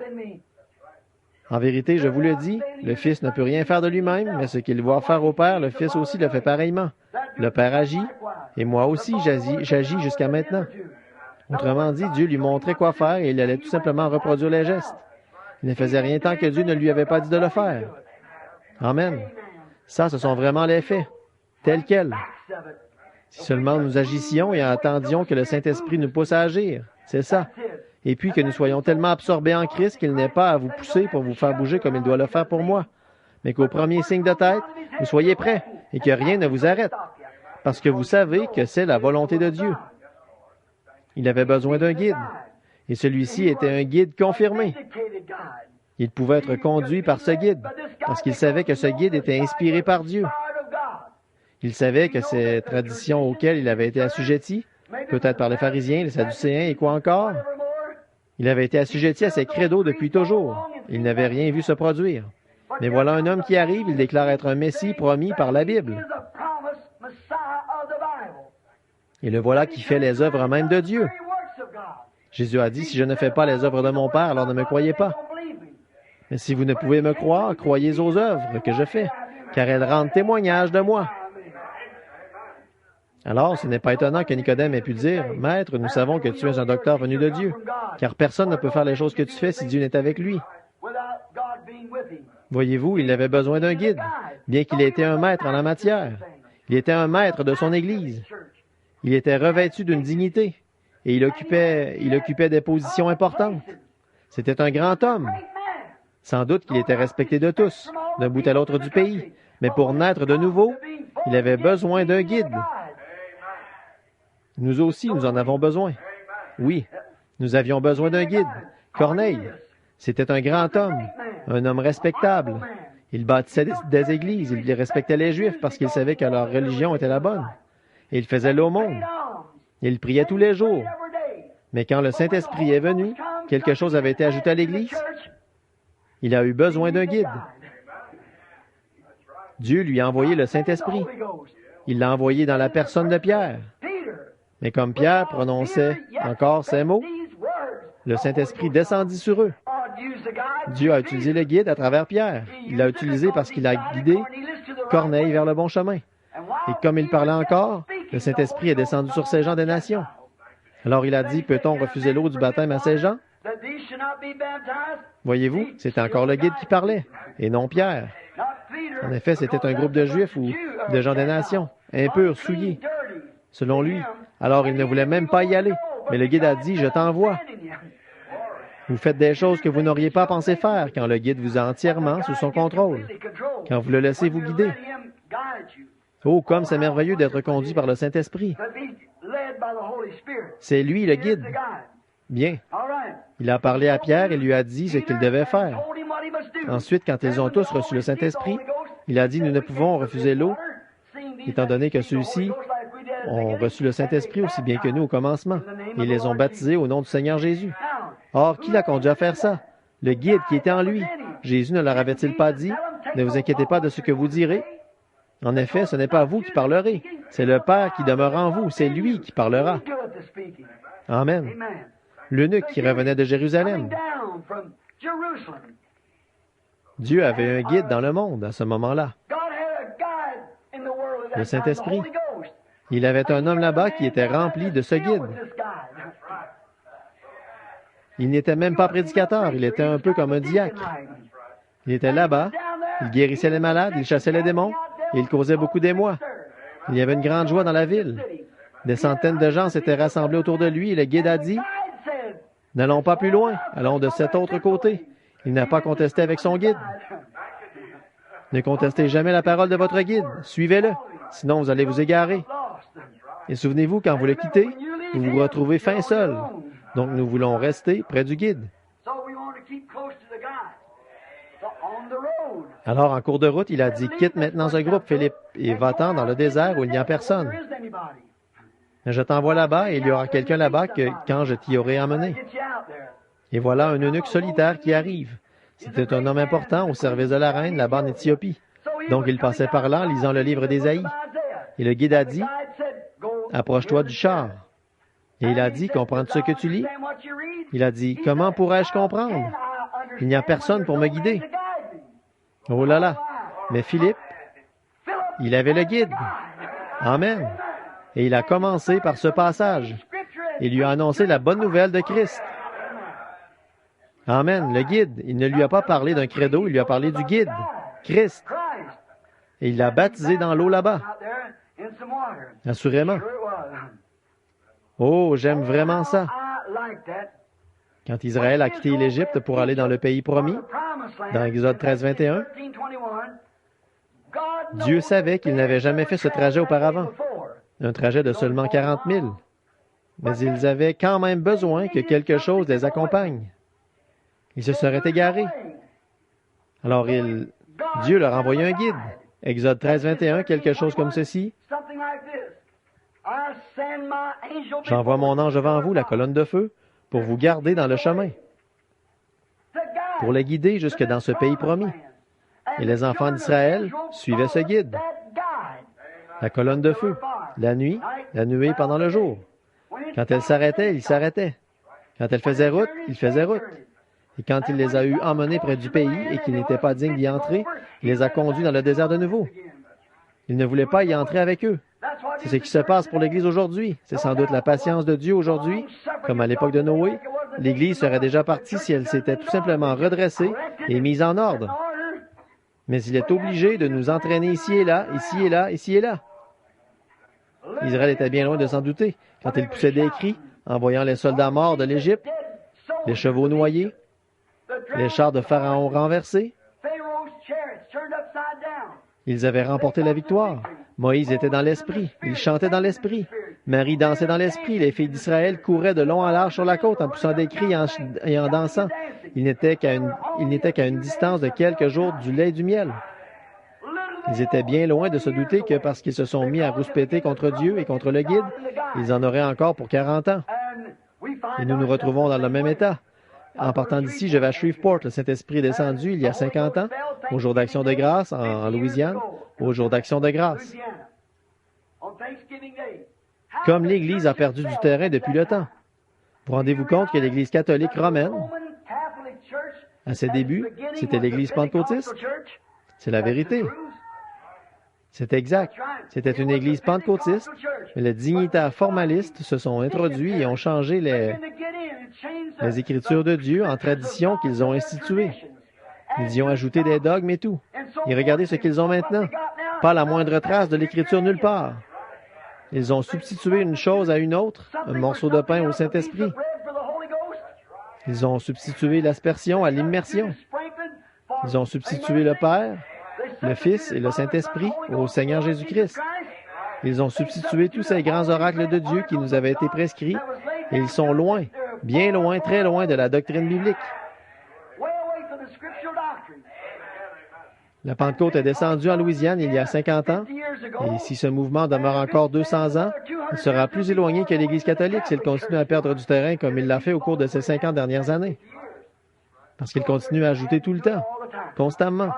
En vérité, je vous le dis, le Fils ne peut rien faire de lui-même, mais ce qu'il voit faire au Père, le Fils aussi le fait pareillement. Le Père agit, et moi aussi j'agis jusqu'à maintenant. Autrement dit, Dieu lui montrait quoi faire et il allait tout simplement reproduire les gestes. Il ne faisait rien tant que Dieu ne lui avait pas dit de le faire. Amen. Ça, ce sont vraiment les faits, tels quels. Si seulement nous agissions et attendions que le Saint-Esprit nous pousse à agir, c'est ça. Et puis que nous soyons tellement absorbés en Christ qu'il n'ait pas à vous pousser pour vous faire bouger comme il doit le faire pour moi, mais qu'au premier signe de tête, vous soyez prêts et que rien ne vous arrête, parce que vous savez que c'est la volonté de Dieu. Il avait besoin d'un guide, et celui-ci était un guide confirmé. Il pouvait être conduit par ce guide, parce qu'il savait que ce guide était inspiré par Dieu. Il savait que ces traditions auxquelles il avait été assujetti, peut-être par les pharisiens, les sadducéens et quoi encore, il avait été assujetti à ces credos depuis toujours. Il n'avait rien vu se produire. Mais voilà un homme qui arrive, il déclare être un Messie promis par la Bible. Et le voilà qui fait les œuvres même de Dieu. Jésus a dit, si je ne fais pas les œuvres de mon Père, alors ne me croyez pas. Mais si vous ne pouvez me croire, croyez aux œuvres que je fais, car elles rendent témoignage de moi. Alors, ce n'est pas étonnant que Nicodème ait pu dire, « Maître, nous savons que tu es un docteur venu de Dieu, car personne ne peut faire les choses que tu fais si Dieu n'est avec lui. » Voyez-vous, il avait besoin d'un guide, bien qu'il ait été un maître en la matière. Il était un maître de son Église. Il était revêtu d'une dignité, et il occupait des positions importantes. C'était un grand homme. Sans doute qu'il était respecté de tous, d'un bout à l'autre du pays, mais pour naître de nouveau, il avait besoin d'un guide. Nous aussi, nous en avons besoin. Oui, nous avions besoin d'un guide. Corneille, c'était un grand homme, un homme respectable. Il bâtissait des églises, il respectait les Juifs parce qu'il savait que leur religion était la bonne. Et il faisait l'aumône. Il priait tous les jours. Mais quand le Saint-Esprit est venu, quelque chose avait été ajouté à l'Église. Il a eu besoin d'un guide. Dieu lui a envoyé le Saint-Esprit. Il l'a envoyé dans la personne de Pierre. Mais comme Pierre prononçait encore ces mots, le Saint-Esprit descendit sur eux. Dieu a utilisé le guide à travers Pierre. Il l'a utilisé parce qu'il a guidé Corneille vers le bon chemin. Et comme il parlait encore, le Saint-Esprit est descendu sur ces gens des nations. Alors il a dit, peut-on refuser l'eau du baptême à ces gens? Voyez-vous, c'était encore le guide qui parlait, et non Pierre. En effet, c'était un groupe de Juifs ou de gens des nations, impurs, souillés, selon lui. Alors il ne voulait même pas y aller, mais le guide a dit, je t'envoie. Vous faites des choses que vous n'auriez pas pensé faire quand le guide vous a entièrement sous son contrôle, quand vous le laissez vous guider. Oh, comme c'est merveilleux d'être conduit par le Saint-Esprit. C'est lui le guide. Bien. Il a parlé à Pierre et lui a dit ce qu'il devait faire. Ensuite, quand ils ont tous reçu le Saint-Esprit, il a dit, nous ne pouvons refuser l'eau, étant donné que ceux-ci ont reçu le Saint-Esprit aussi bien que nous au commencement. Et ils les ont baptisés au nom du Seigneur Jésus. Or, qui l'a conduit à faire ça? Le guide qui était en lui. Jésus ne leur avait-il pas dit, ne vous inquiétez pas de ce que vous direz? En effet, ce n'est pas vous qui parlerez, c'est le Père qui demeure en vous, c'est lui qui parlera. Amen. L'eunuque qui revenait de Jérusalem. Dieu avait un guide dans le monde à ce moment-là. Le Saint-Esprit. Il avait un homme là-bas qui était rempli de ce guide. Il n'était même pas prédicateur, il était un peu comme un diacre. Il était là-bas, il guérissait les malades, il chassait les démons, et il causait beaucoup d'émoi. Il y avait une grande joie dans la ville. Des centaines de gens s'étaient rassemblés autour de lui et le guide a dit, « N'allons pas plus loin, allons de cet autre côté. » Il n'a pas contesté avec son guide. Ne contestez jamais la parole de votre guide, suivez-le, sinon vous allez vous égarer. Et souvenez-vous, quand vous le quittez, vous vous retrouvez fin seul. Donc nous voulons rester près du guide. Alors, en cours de route, il a dit, « Quitte maintenant ce groupe, Philippe, et va-t'en dans le désert où il n'y a personne. Je t'envoie là-bas et il y aura quelqu'un là-bas quand je t'y aurai emmené. » Et voilà un eunuque solitaire qui arrive. C'était un homme important au service de la reine là-bas en Éthiopie. Donc il passait par là en lisant le livre d'Ésaïe. Et le guide a dit, « Approche-toi du char. » Et il a dit, « Comprends-tu ce que tu lis? » Il a dit, « Comment pourrais-je comprendre? Il n'y a personne pour me guider. » Oh là là! Mais Philippe, il avait le guide. Amen. Et il a commencé par ce passage. Il lui a annoncé la bonne nouvelle de Christ. Amen. Le guide, il ne lui a pas parlé d'un credo, il lui a parlé du guide, Christ. Et il l'a baptisé dans l'eau là-bas. Assurément. Oh, j'aime vraiment ça. Quand Israël a quitté l'Égypte pour aller dans le pays promis, dans Exode 13, 21, Dieu savait qu'ils n'avaient jamais fait ce trajet auparavant, un trajet de seulement 40 000. Mais ils avaient quand même besoin que quelque chose les accompagne. Ils se seraient égarés. Alors Dieu leur a envoyé un guide. Exode 13, 21, quelque chose comme ceci. « J'envoie mon ange devant vous, la colonne de feu, pour vous garder dans le chemin, pour les guider jusque dans ce pays promis. » Et les enfants d'Israël suivaient ce guide. La colonne de feu, la nuit, la nuée pendant le jour. Quand elle s'arrêtait, il s'arrêtait. Quand elle faisait route, il faisait route. Et quand il les a eus emmenés près du pays et qu'ils n'étaient pas dignes d'y entrer, il les a conduits dans le désert de nouveau. Il ne voulait pas y entrer avec eux. C'est ce qui se passe pour l'Église aujourd'hui. C'est sans doute la patience de Dieu aujourd'hui, comme à l'époque de Noé. L'Église serait déjà partie si elle s'était tout simplement redressée et mise en ordre. Mais il est obligé de nous entraîner ici et là, ici et là, ici et là. Israël était bien loin de s'en douter quand il poussait des cris en voyant les soldats morts de l'Égypte, les chevaux noyés, les chars de Pharaon renversés. Ils avaient remporté la victoire. Moïse était dans l'esprit. Il chantait dans l'esprit. Marie dansait dans l'esprit. Les filles d'Israël couraient de long en large sur la côte en poussant des cris et en dansant. Ils n'étaient qu'à une distance de quelques jours du lait et du miel. Ils étaient bien loin de se douter que parce qu'ils se sont mis à rouspéter contre Dieu et contre le guide, ils en auraient encore pour 40 ans. Et nous nous retrouvons dans le même état. En partant d'ici, je vais à Shreveport. Le Saint-Esprit est descendu il y a 50 ans, au jour d'Action de grâce, en Louisiane, au jour d'Action de grâce. Comme l'Église a perdu du terrain depuis le temps. Vous rendez-vous compte que l'Église catholique romaine À ses débuts, c'était l'Église pentecôtiste. C'est la vérité. C'est exact. C'était une Église pentecôtiste, mais les dignitaires formalistes se sont introduits et ont changé les Écritures de Dieu en traditions qu'ils ont instituées. Ils y ont ajouté des dogmes et tout. Et regardez ce qu'ils ont maintenant. Pas la moindre trace de l'Écriture nulle part. Ils ont substitué une chose à une autre, un morceau de pain au Saint-Esprit. Ils ont substitué l'aspersion à l'immersion. Ils ont substitué le Père, le Fils et le Saint-Esprit au Seigneur Jésus-Christ. Ils ont substitué tous ces grands oracles de Dieu qui nous avaient été prescrits, et ils sont loin, bien loin, très loin de la doctrine biblique. La Pentecôte est descendue en Louisiane il y a 50 ans, et si ce mouvement demeure encore 200 ans, il sera plus éloigné que l'Église catholique s'il continue à perdre du terrain comme il l'a fait au cours de ces 50 dernières années. Parce qu'il continue à ajouter tout le temps, constamment.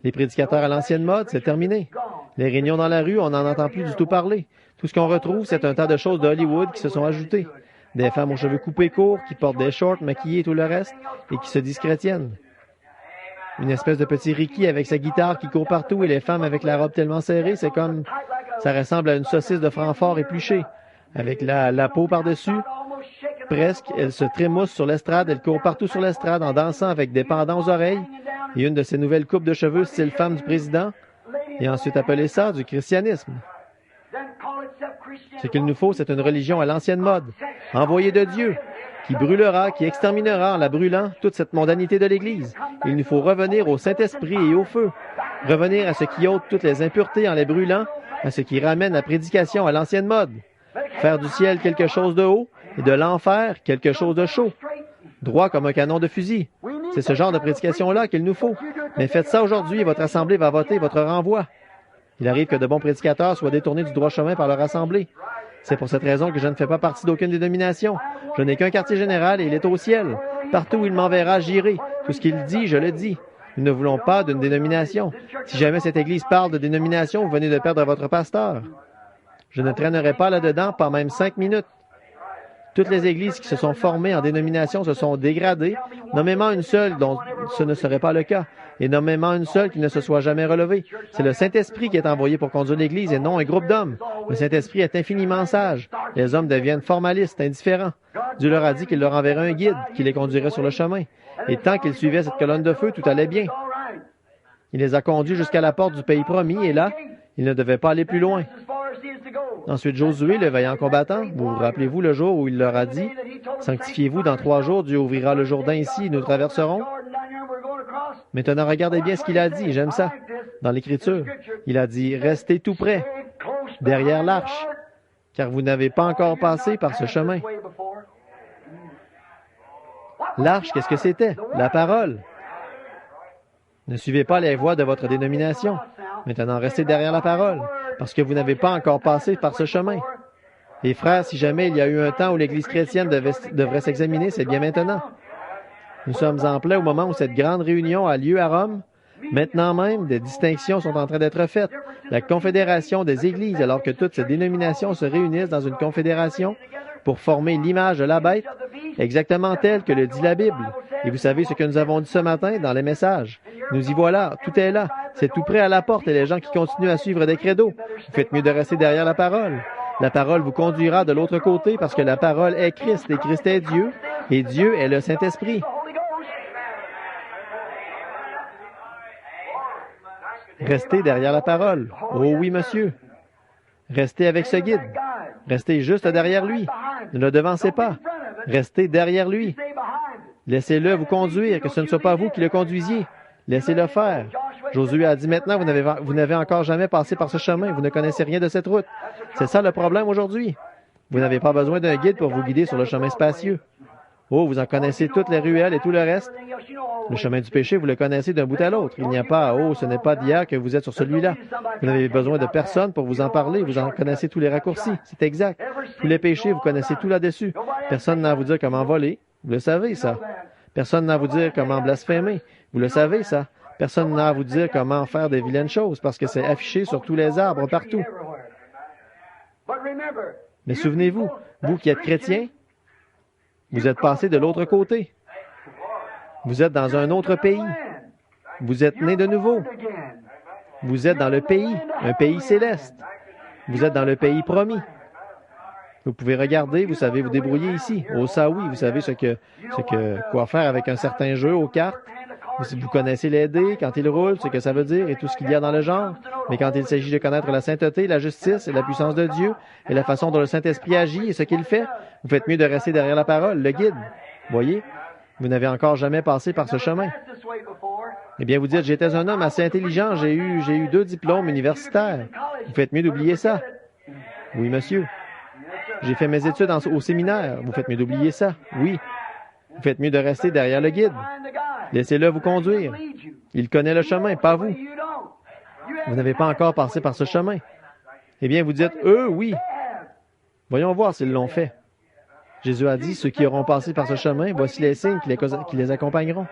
Les prédicateurs à l'ancienne mode, c'est terminé. Les réunions dans la rue, on n'en entend plus du tout parler. Tout ce qu'on retrouve, c'est un tas de choses de Hollywood qui se sont ajoutées. Des femmes aux cheveux coupés courts, qui portent des shorts, maquillés et tout le reste, et qui se disent chrétiennes. Une espèce de petit Ricky avec sa guitare qui court partout et les femmes avec la robe tellement serrée, c'est comme... Ça ressemble à une saucisse de Francfort épluchée, avec la peau par-dessus. Presque, elle se trémousse sur l'estrade, elle court partout sur l'estrade en dansant avec des pendants aux oreilles et une de ses nouvelles coupes de cheveux style femme du président, et ensuite appeler ça du christianisme. Ce qu'il nous faut, c'est une religion à l'ancienne mode, envoyée de Dieu, qui brûlera, qui exterminera en la brûlant toute cette mondanité de l'Église. Il nous faut revenir au Saint-Esprit et au feu, revenir à ce qui ôte toutes les impuretés en les brûlant, à ce qui ramène la prédication à l'ancienne mode, faire du ciel quelque chose de haut et de l'enfer quelque chose de chaud, droit comme un canon de fusil. C'est ce genre de prédication-là qu'il nous faut. Mais faites ça aujourd'hui et votre assemblée va voter votre renvoi. Il arrive que de bons prédicateurs soient détournés du droit chemin par leur assemblée. C'est pour cette raison que je ne fais pas partie d'aucune dénomination. Je n'ai qu'un quartier général et il est au ciel. Partout où il m'enverra, j'irai. Tout ce qu'il dit, je le dis. Nous ne voulons pas d'une dénomination. Si jamais cette Église parle de dénomination, vous venez de perdre votre pasteur. Je ne traînerai pas là-dedans, pas même 5 minutes. Toutes les églises qui se sont formées en dénomination se sont dégradées, nommément une seule dont ce ne serait pas le cas, et nommément une seule qui ne se soit jamais relevée. C'est le Saint-Esprit qui est envoyé pour conduire l'Église et non un groupe d'hommes. Le Saint-Esprit est infiniment sage. Les hommes deviennent formalistes, indifférents. Dieu leur a dit qu'il leur enverrait un guide, qui les conduirait sur le chemin. Et tant qu'ils suivaient cette colonne de feu, tout allait bien. Il les a conduits jusqu'à la porte du pays promis, et là, ils ne devaient pas aller plus loin. Ensuite, Josué, le vaillant combattant, vous rappelez-vous le jour où il leur a dit, « Sanctifiez-vous, dans 3 jours, Dieu ouvrira le Jourdain ici, et nous traverserons. » Maintenant, regardez bien ce qu'il a dit, j'aime ça. Dans l'Écriture, il a dit, « Restez tout près, derrière l'arche, car vous n'avez pas encore passé par ce chemin. » L'arche, qu'est-ce que c'était? La parole. Ne suivez pas les voies de votre dénomination. Maintenant, restez derrière la parole, parce que vous n'avez pas encore passé par ce chemin. Et frères, si jamais il y a eu un temps où l'Église chrétienne devrait s'examiner, c'est bien maintenant. Nous sommes en plein au moment où cette grande réunion a lieu à Rome. Maintenant même, des distinctions sont en train d'être faites. La confédération des Églises, alors que toutes ces dénominations se réunissent dans une confédération pour former l'image de la bête, exactement telle que le dit la Bible. Et vous savez ce que nous avons dit ce matin dans les messages. Nous y voilà, tout est là. C'est tout près à la porte et les gens qui continuent à suivre des credos. Vous faites mieux de rester derrière la parole. La parole vous conduira de l'autre côté parce que la parole est Christ et Christ est Dieu et Dieu est le Saint-Esprit. Restez derrière la parole. Oh oui, monsieur. Restez avec ce guide. Restez juste derrière lui. Ne le devancez pas. Restez derrière lui. Laissez-le vous conduire, que ce ne soit pas vous qui le conduisiez. Laissez-le faire. Josué a dit maintenant, vous n'avez encore jamais passé par ce chemin. Vous ne connaissez rien de cette route. C'est ça le problème aujourd'hui. Vous n'avez pas besoin d'un guide pour vous guider sur le chemin spacieux. Oh, vous en connaissez toutes les ruelles et tout le reste. Le chemin du péché, vous le connaissez d'un bout à l'autre. Il n'y a pas, oh, ce n'est pas d'hier que vous êtes sur celui-là. Vous n'avez besoin de personne pour vous en parler. Vous en connaissez tous les raccourcis. C'est exact. Tous les péchés, vous connaissez tout là-dessus. Personne n'a à vous dire comment voler. Vous le savez, ça. Personne n'a à vous dire comment blasphémer. Vous le savez, ça. Personne n'a à vous dire comment faire des vilaines choses parce que c'est affiché sur tous les arbres partout. Mais souvenez-vous, vous qui êtes chrétiens, vous êtes passé de l'autre côté. Vous êtes dans un autre pays. Vous êtes né de nouveau. Vous êtes dans le pays, un pays céleste. Vous êtes dans le pays promis. Vous pouvez regarder, vous savez vous débrouiller ici. Au Saoui, vous savez quoi faire avec un certain jeu aux cartes. Vous connaissez les dés, quand ils roulent, ce que ça veut dire et tout ce qu'il y a dans le genre. Mais quand il s'agit de connaître la sainteté, la justice et la puissance de Dieu et la façon dont le Saint-Esprit agit et ce qu'il fait, vous faites mieux de rester derrière la parole, le guide. Voyez, vous n'avez encore jamais passé par ce chemin. Eh bien, vous dites, j'étais un homme assez intelligent, j'ai eu 2 diplômes universitaires. Vous faites mieux d'oublier ça. Oui, monsieur. J'ai fait mes études au séminaire. Vous faites mieux d'oublier ça. Oui. Vous faites mieux de rester derrière le guide. Laissez-le vous conduire. Il connaît le chemin, pas vous. Vous n'avez pas encore passé par ce chemin. Eh bien, vous dites, eux, oui. Voyons voir s'ils l'ont fait. Jésus a dit, ceux qui auront passé par ce chemin, voici les signes qui les accompagneront.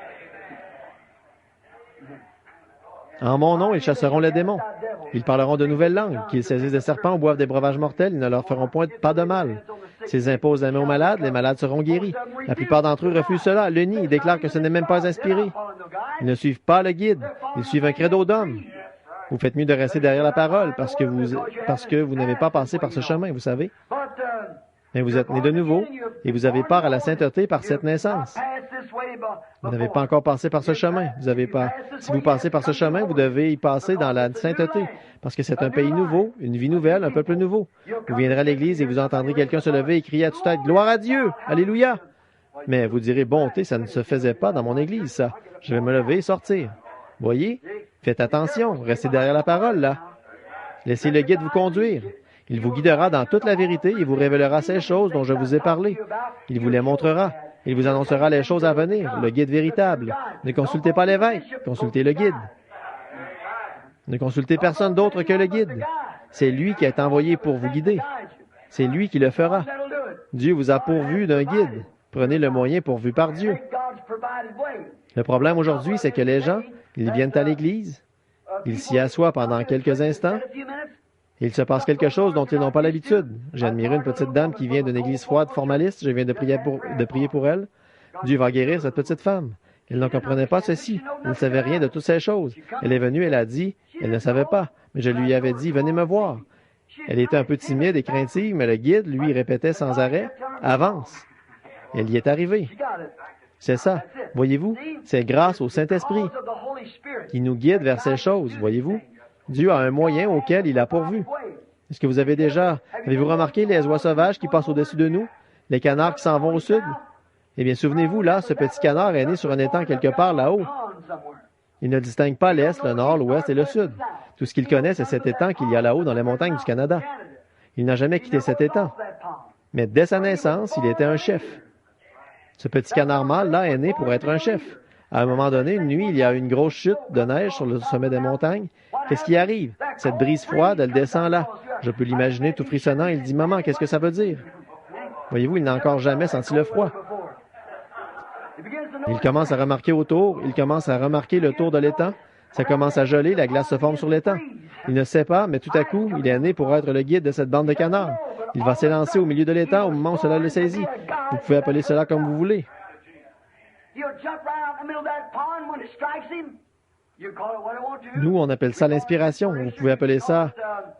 En mon nom, ils chasseront les démons. Ils parleront de nouvelles langues. Qu'ils saisissent des serpents ou boivent des breuvages mortels, ils ne leur feront pas de mal. S'ils imposent la main aux malades, les malades seront guéris. La plupart d'entre eux refusent cela, le nient, ils déclarent que ce n'est même pas inspiré. Ils ne suivent pas le guide. Ils suivent un credo d'homme. Vous faites mieux de rester derrière la parole parce que vous n'avez pas passé par ce chemin, vous savez. Mais vous êtes né de nouveau et vous avez part à la sainteté par cette naissance. Vous n'avez pas encore passé par ce chemin. Si vous passez par ce chemin, vous devez y passer dans la sainteté, parce que c'est un pays nouveau, une vie nouvelle, un peuple nouveau. Vous viendrez à l'église et vous entendrez quelqu'un se lever et crier à toute-tête, « Gloire à Dieu! Alléluia! » Mais vous direz, « Bonté, ça ne se faisait pas dans mon église, ça. Je vais me lever et sortir. » Voyez? Faites attention, restez derrière la parole, là. Laissez le guide vous conduire. Il vous guidera dans toute la vérité et vous révélera ces choses dont je vous ai parlé. Il vous les montrera. Il vous annoncera les choses à venir, le guide véritable. Ne consultez pas l'évêque, consultez le guide. Ne consultez personne d'autre que le guide. C'est lui qui est envoyé pour vous guider. C'est lui qui le fera. Dieu vous a pourvu d'un guide. Prenez le moyen pourvu par Dieu. Le problème aujourd'hui, c'est que les gens, ils viennent à l'église, ils s'y assoient pendant quelques instants, et il se passe quelque chose dont ils n'ont pas l'habitude. J'ai admiré une petite dame qui vient d'une église froide, formaliste. Je viens de prier pour elle. Dieu va guérir cette petite femme. Elle ne comprenait pas ceci. Elle ne savait rien de toutes ces choses. Elle est venue, elle a dit, elle ne savait pas. Mais je lui avais dit, venez me voir. Elle était un peu timide et craintive, mais le guide, lui, répétait sans arrêt, avance. Elle y est arrivée. C'est ça. Voyez-vous, c'est grâce au Saint-Esprit qui nous guide vers ces choses, voyez-vous. Dieu a un moyen auquel il a pourvu. Est-ce que avez-vous remarqué les oies sauvages qui passent au-dessus de nous? Les canards qui s'en vont au sud? Eh bien, souvenez-vous, là, ce petit canard est né sur un étang quelque part là-haut. Il ne distingue pas l'est, le nord, l'ouest et le sud. Tout ce qu'il connaît, c'est cet étang qu'il y a là-haut dans les montagnes du Canada. Il n'a jamais quitté cet étang. Mais dès sa naissance, il était un chef. Ce petit canard mâle, là, est né pour être un chef. À un moment donné, une nuit, il y a une grosse chute de neige sur le sommet des montagnes. Qu'est-ce qui arrive? Cette brise froide, elle descend là. Je peux l'imaginer tout frissonnant. Il dit, « Maman, qu'est-ce que ça veut dire? » Voyez-vous, il n'a encore jamais senti le froid. Il commence à remarquer autour. Il commence à remarquer le tour de l'étang. Ça commence à geler, la glace se forme sur l'étang. Il ne sait pas, mais tout à coup, il est né pour être le guide de cette bande de canards. Il va s'élancer au milieu de l'étang au moment où cela le saisit. Vous pouvez appeler cela comme vous voulez. Nous, on appelle ça l'inspiration. Vous pouvez appeler ça,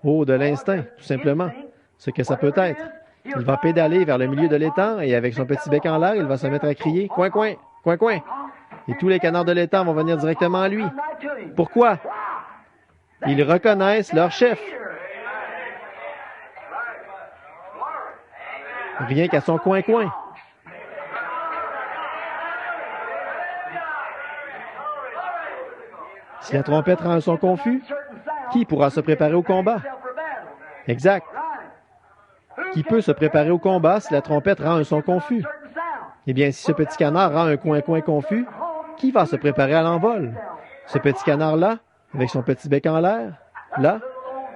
de l'instinct, tout simplement. Ce que ça peut être. Il va pédaler vers le milieu de l'étang et avec son petit bec en l'air, il va se mettre à crier « Coin, coin, coin, coin ». Et tous les canards de l'étang vont venir directement à lui. Pourquoi? Ils reconnaissent leur chef. Rien qu'à son coin, coin. Si la trompette rend un son confus, qui pourra se préparer au combat? Exact. Qui peut se préparer au combat si la trompette rend un son confus? Eh bien, si ce petit canard rend un coin-coin confus, qui va se préparer à l'envol? Ce petit canard-là, avec son petit bec en l'air, là,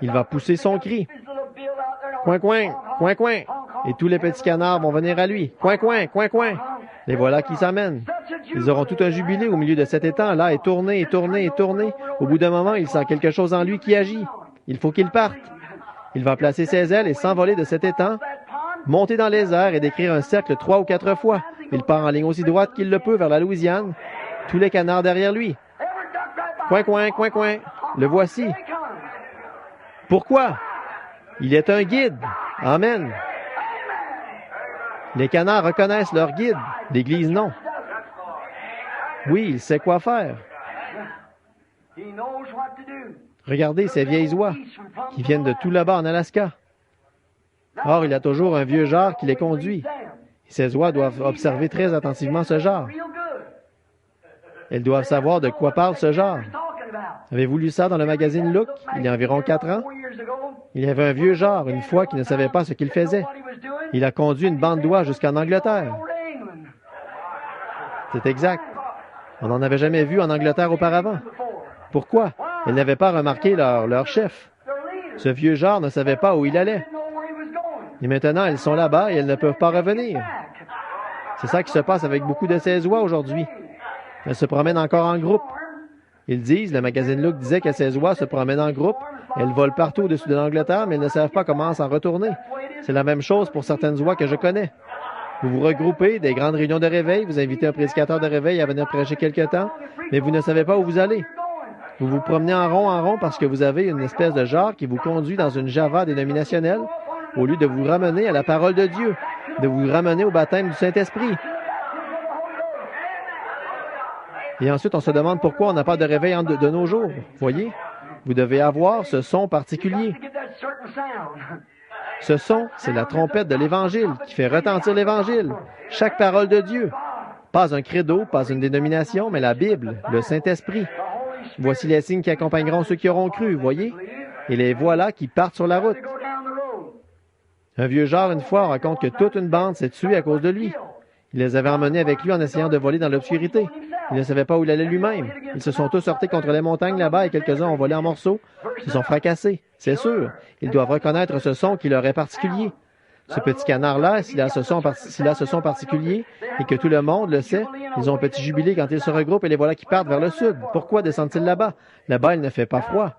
il va pousser son cri. Coin-coin, coin-coin. Et tous les petits canards vont venir à lui. Coin-coin, coin-coin. Les voilà qui s'amènent. Ils auront tout un jubilé au milieu de cet étang-là et tourner, et tourner, et tourner. Au bout d'un moment, il sent quelque chose en lui qui agit. Il faut qu'il parte. Il va placer ses ailes et s'envoler de cet étang, monter dans les airs et décrire un cercle 3 ou 4 fois. Il part en ligne aussi droite qu'il le peut vers la Louisiane. tous les canards derrière lui. Coin, coin, coin, coin. Le voici. Pourquoi? Il est un guide. Amen. Les canards reconnaissent leur guide. L'Église, non. Oui, il sait quoi faire. Regardez ces vieilles oies qui viennent de tout là-bas en Alaska. Or, il y a toujours un vieux jar qui les conduit. Et ces oies doivent observer très attentivement ce jar. Elles doivent savoir de quoi parle ce jar. Avez-vous lu ça dans le magazine Look, il y a environ 4 ans? Il y avait un vieux jar, une fois, qui ne savait pas ce qu'il faisait. Il a conduit une bande d'oies jusqu'en Angleterre. C'est exact. On n'en avait jamais vu en Angleterre auparavant. Pourquoi? Elles n'avaient pas remarqué leur chef. Ce vieux jar ne savait pas où il allait. Et maintenant, elles sont là-bas et elles ne peuvent pas revenir. C'est ça qui se passe avec beaucoup de ces oies aujourd'hui. Elles se promènent encore en groupe. Ils disent, le magazine Look disait que ces oies se promènent en groupe, elles volent partout au-dessus de l'Angleterre, mais elles ne savent pas comment s'en retourner. C'est la même chose pour certaines oies que je connais. Vous vous regroupez, des grandes réunions de réveil, vous invitez un prédicateur de réveil à venir prêcher quelque temps, mais vous ne savez pas où vous allez. Vous vous promenez en rond parce que vous avez une espèce de jar qui vous conduit dans une java dénominationnelle, au lieu de vous ramener à la parole de Dieu, de vous ramener au baptême du Saint-Esprit. Et ensuite, on se demande pourquoi on n'a pas de réveil de nos jours. Voyez, vous devez avoir ce son particulier. Ce son, c'est la trompette de l'Évangile qui fait retentir l'Évangile. Chaque parole de Dieu. Pas un credo, pas une dénomination, mais la Bible, le Saint-Esprit. Voici les signes qui accompagneront ceux qui auront cru, voyez? Et les voilà qui partent sur la route. Un vieux jar, une fois, raconte que toute une bande s'est tuée à cause de lui. Il les avait emmenés avec lui en essayant de voler dans l'obscurité. Il ne savait pas où il allait lui-même. Ils se sont tous heurtés contre les montagnes là-bas et quelques-uns ont volé en morceaux. Ils se sont fracassés, c'est sûr. Ils doivent reconnaître ce son qui leur est particulier. Ce petit canard-là, s'il a ce son particulier et que tout le monde le sait, ils ont un petit jubilé quand ils se regroupent et les voilà qui partent vers le sud. Pourquoi descendent-ils là-bas? Là-bas, il ne fait pas froid.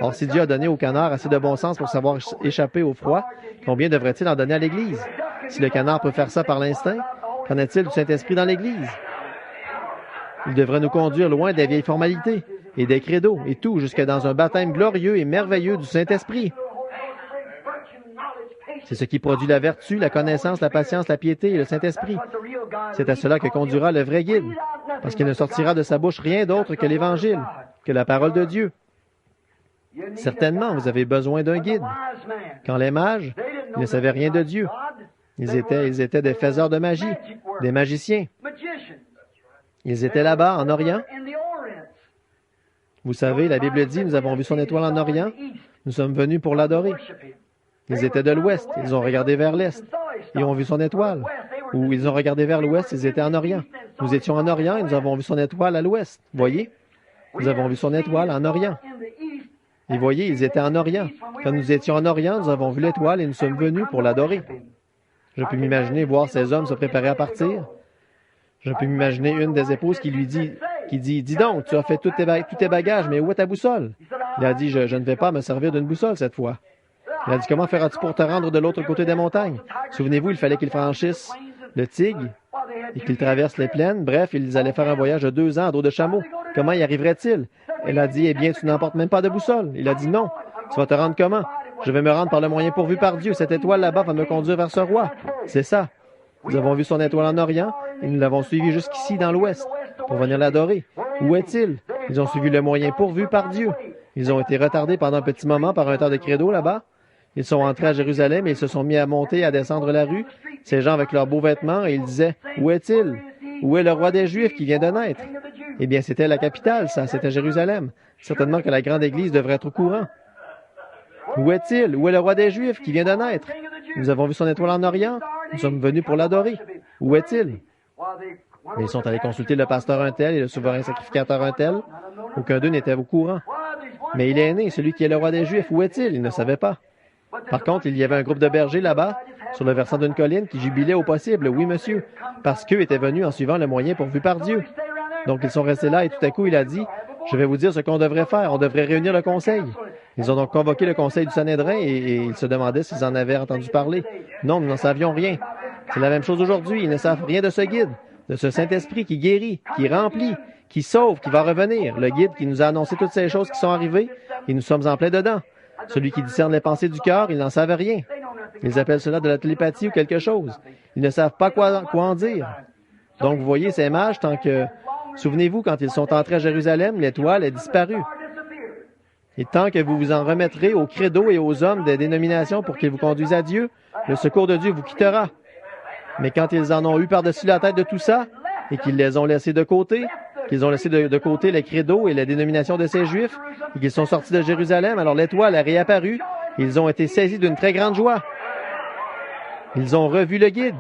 Or, si Dieu a donné au canard assez de bon sens pour savoir échapper au froid, combien devrait-il en donner à l'Église? Si le canard peut faire ça par l'instinct, qu'en est-il du Saint-Esprit dans l'Église? Il devrait nous conduire loin des vieilles formalités et des credos et tout, jusque dans un baptême glorieux et merveilleux du Saint-Esprit. C'est ce qui produit la vertu, la connaissance, la patience, la piété et le Saint-Esprit. C'est à cela que conduira le vrai guide, parce qu'il ne sortira de sa bouche rien d'autre que l'Évangile, que la parole de Dieu. Certainement, vous avez besoin d'un guide. Quand les mages, ils ne savaient rien de Dieu. Ils étaient des faiseurs de magie, des magiciens. Ils étaient là-bas, en Orient. Vous savez, la Bible dit, nous avons vu son étoile en Orient. Nous sommes venus pour l'adorer. Ils étaient de l'Ouest. Ils ont regardé vers l'Est. Ils ont vu son étoile. Ou ils ont regardé vers l'Ouest. Ils étaient en Orient. Nous étions en Orient et nous avons vu son étoile à l'Ouest. Voyez? Nous avons vu son étoile en Orient. Et voyez, ils étaient en Orient. Quand nous étions en Orient, nous avons vu l'étoile et nous sommes venus pour l'adorer. Je peux m'imaginer voir ces hommes se préparer à partir. Je peux m'imaginer une des épouses qui dit, dis donc, tu as fait tous tes bagages, mais où est ta boussole? Il a dit, je ne vais pas me servir d'une boussole cette fois. Il a dit, comment feras-tu pour te rendre de l'autre côté des montagnes? Souvenez-vous, il fallait qu'ils franchissent le Tigre et qu'ils traversent les plaines. Bref, ils allaient faire un voyage de 2 ans à dos de chameau. Comment y arriveraient-ils? Elle a dit, eh bien, tu n'emportes même pas de boussole. Il a dit, non. Tu vas te rendre comment? Je vais me rendre par le moyen pourvu par Dieu. Cette étoile là-bas va me conduire vers ce roi. C'est ça. Nous avons vu son étoile en Orient et nous l'avons suivi jusqu'ici dans l'Ouest pour venir l'adorer. Où est-il? Ils ont suivi le moyen pourvu par Dieu. Ils ont été retardés pendant un petit moment par un tas de credo là-bas. Ils sont entrés à Jérusalem et ils se sont mis à monter et à descendre la rue, ces gens avec leurs beaux vêtements, et ils disaient, où est-il? Où est le roi des Juifs qui vient de naître? Eh bien, c'était la capitale, ça, c'était Jérusalem. Certainement que la grande église devrait être au courant. Où est-il? Où est le roi des Juifs qui vient de naître? Nous avons vu son étoile en Orient. Nous sommes venus pour l'adorer. Où est-il? Mais ils sont allés consulter le pasteur un tel et le souverain sacrificateur un tel. Aucun d'eux n'était au courant. Mais il est né, celui qui est le roi des Juifs. Où est-il? Ils ne savaient pas. Par contre, il y avait un groupe de bergers là-bas, sur le versant d'une colline, qui jubilaient au possible. Oui, monsieur. Parce qu'eux étaient venus en suivant le moyen pourvu par Dieu. Donc, ils sont restés là et tout à coup, il a dit, je vais vous dire ce qu'on devrait faire. On devrait réunir le conseil. Ils ont donc convoqué le conseil du Sanhédrin et ils se demandaient s'ils en avaient entendu parler. Non, nous n'en savions rien. C'est la même chose aujourd'hui. Ils ne savent rien de ce guide. de ce Saint-Esprit qui guérit, qui remplit, qui sauve, qui va revenir, le guide qui nous a annoncé toutes ces choses qui sont arrivées, et nous sommes en plein dedans. Celui qui discerne les pensées du cœur, ils n'en savent rien. Ils appellent cela de la télépathie ou quelque chose. Ils ne savent pas quoi en dire. Donc, vous voyez ces mages, tant que... Souvenez-vous, quand ils sont entrés à Jérusalem, l'étoile est disparue. Et tant que vous vous en remettrez aux credos et aux hommes des dénominations pour qu'ils vous conduisent à Dieu, le secours de Dieu vous quittera. Mais quand ils en ont eu par-dessus la tête de tout ça, et qu'ils les ont laissés de côté, qu'ils ont laissé de côté les credos et les dénominations de ces Juifs, et qu'ils sont sortis de Jérusalem, alors l'étoile a réapparu, et ils ont été saisis d'une très grande joie. Ils ont revu le guide.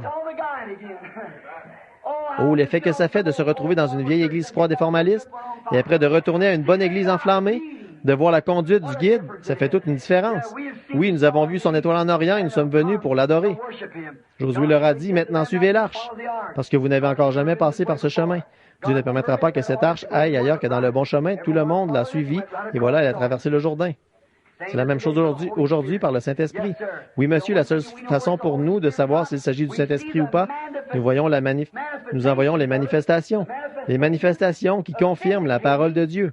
Oh, l'effet que ça fait de se retrouver dans une vieille église froide et formaliste, et après de retourner à une bonne église enflammée, de voir la conduite du guide, ça fait toute une différence. Oui, nous avons vu son étoile en Orient et nous sommes venus pour l'adorer. Josué leur a dit, maintenant suivez l'arche, parce que vous n'avez encore jamais passé par ce chemin. Dieu ne permettra pas que cette arche aille ailleurs que dans le bon chemin. Tout le monde l'a suivi, et voilà, elle a traversé le Jourdain. C'est la même chose aujourd'hui par le Saint-Esprit. Oui, monsieur, la seule façon pour nous de savoir s'il s'agit du Saint-Esprit ou pas, nous envoyons les manifestations. Les manifestations qui confirment la parole de Dieu.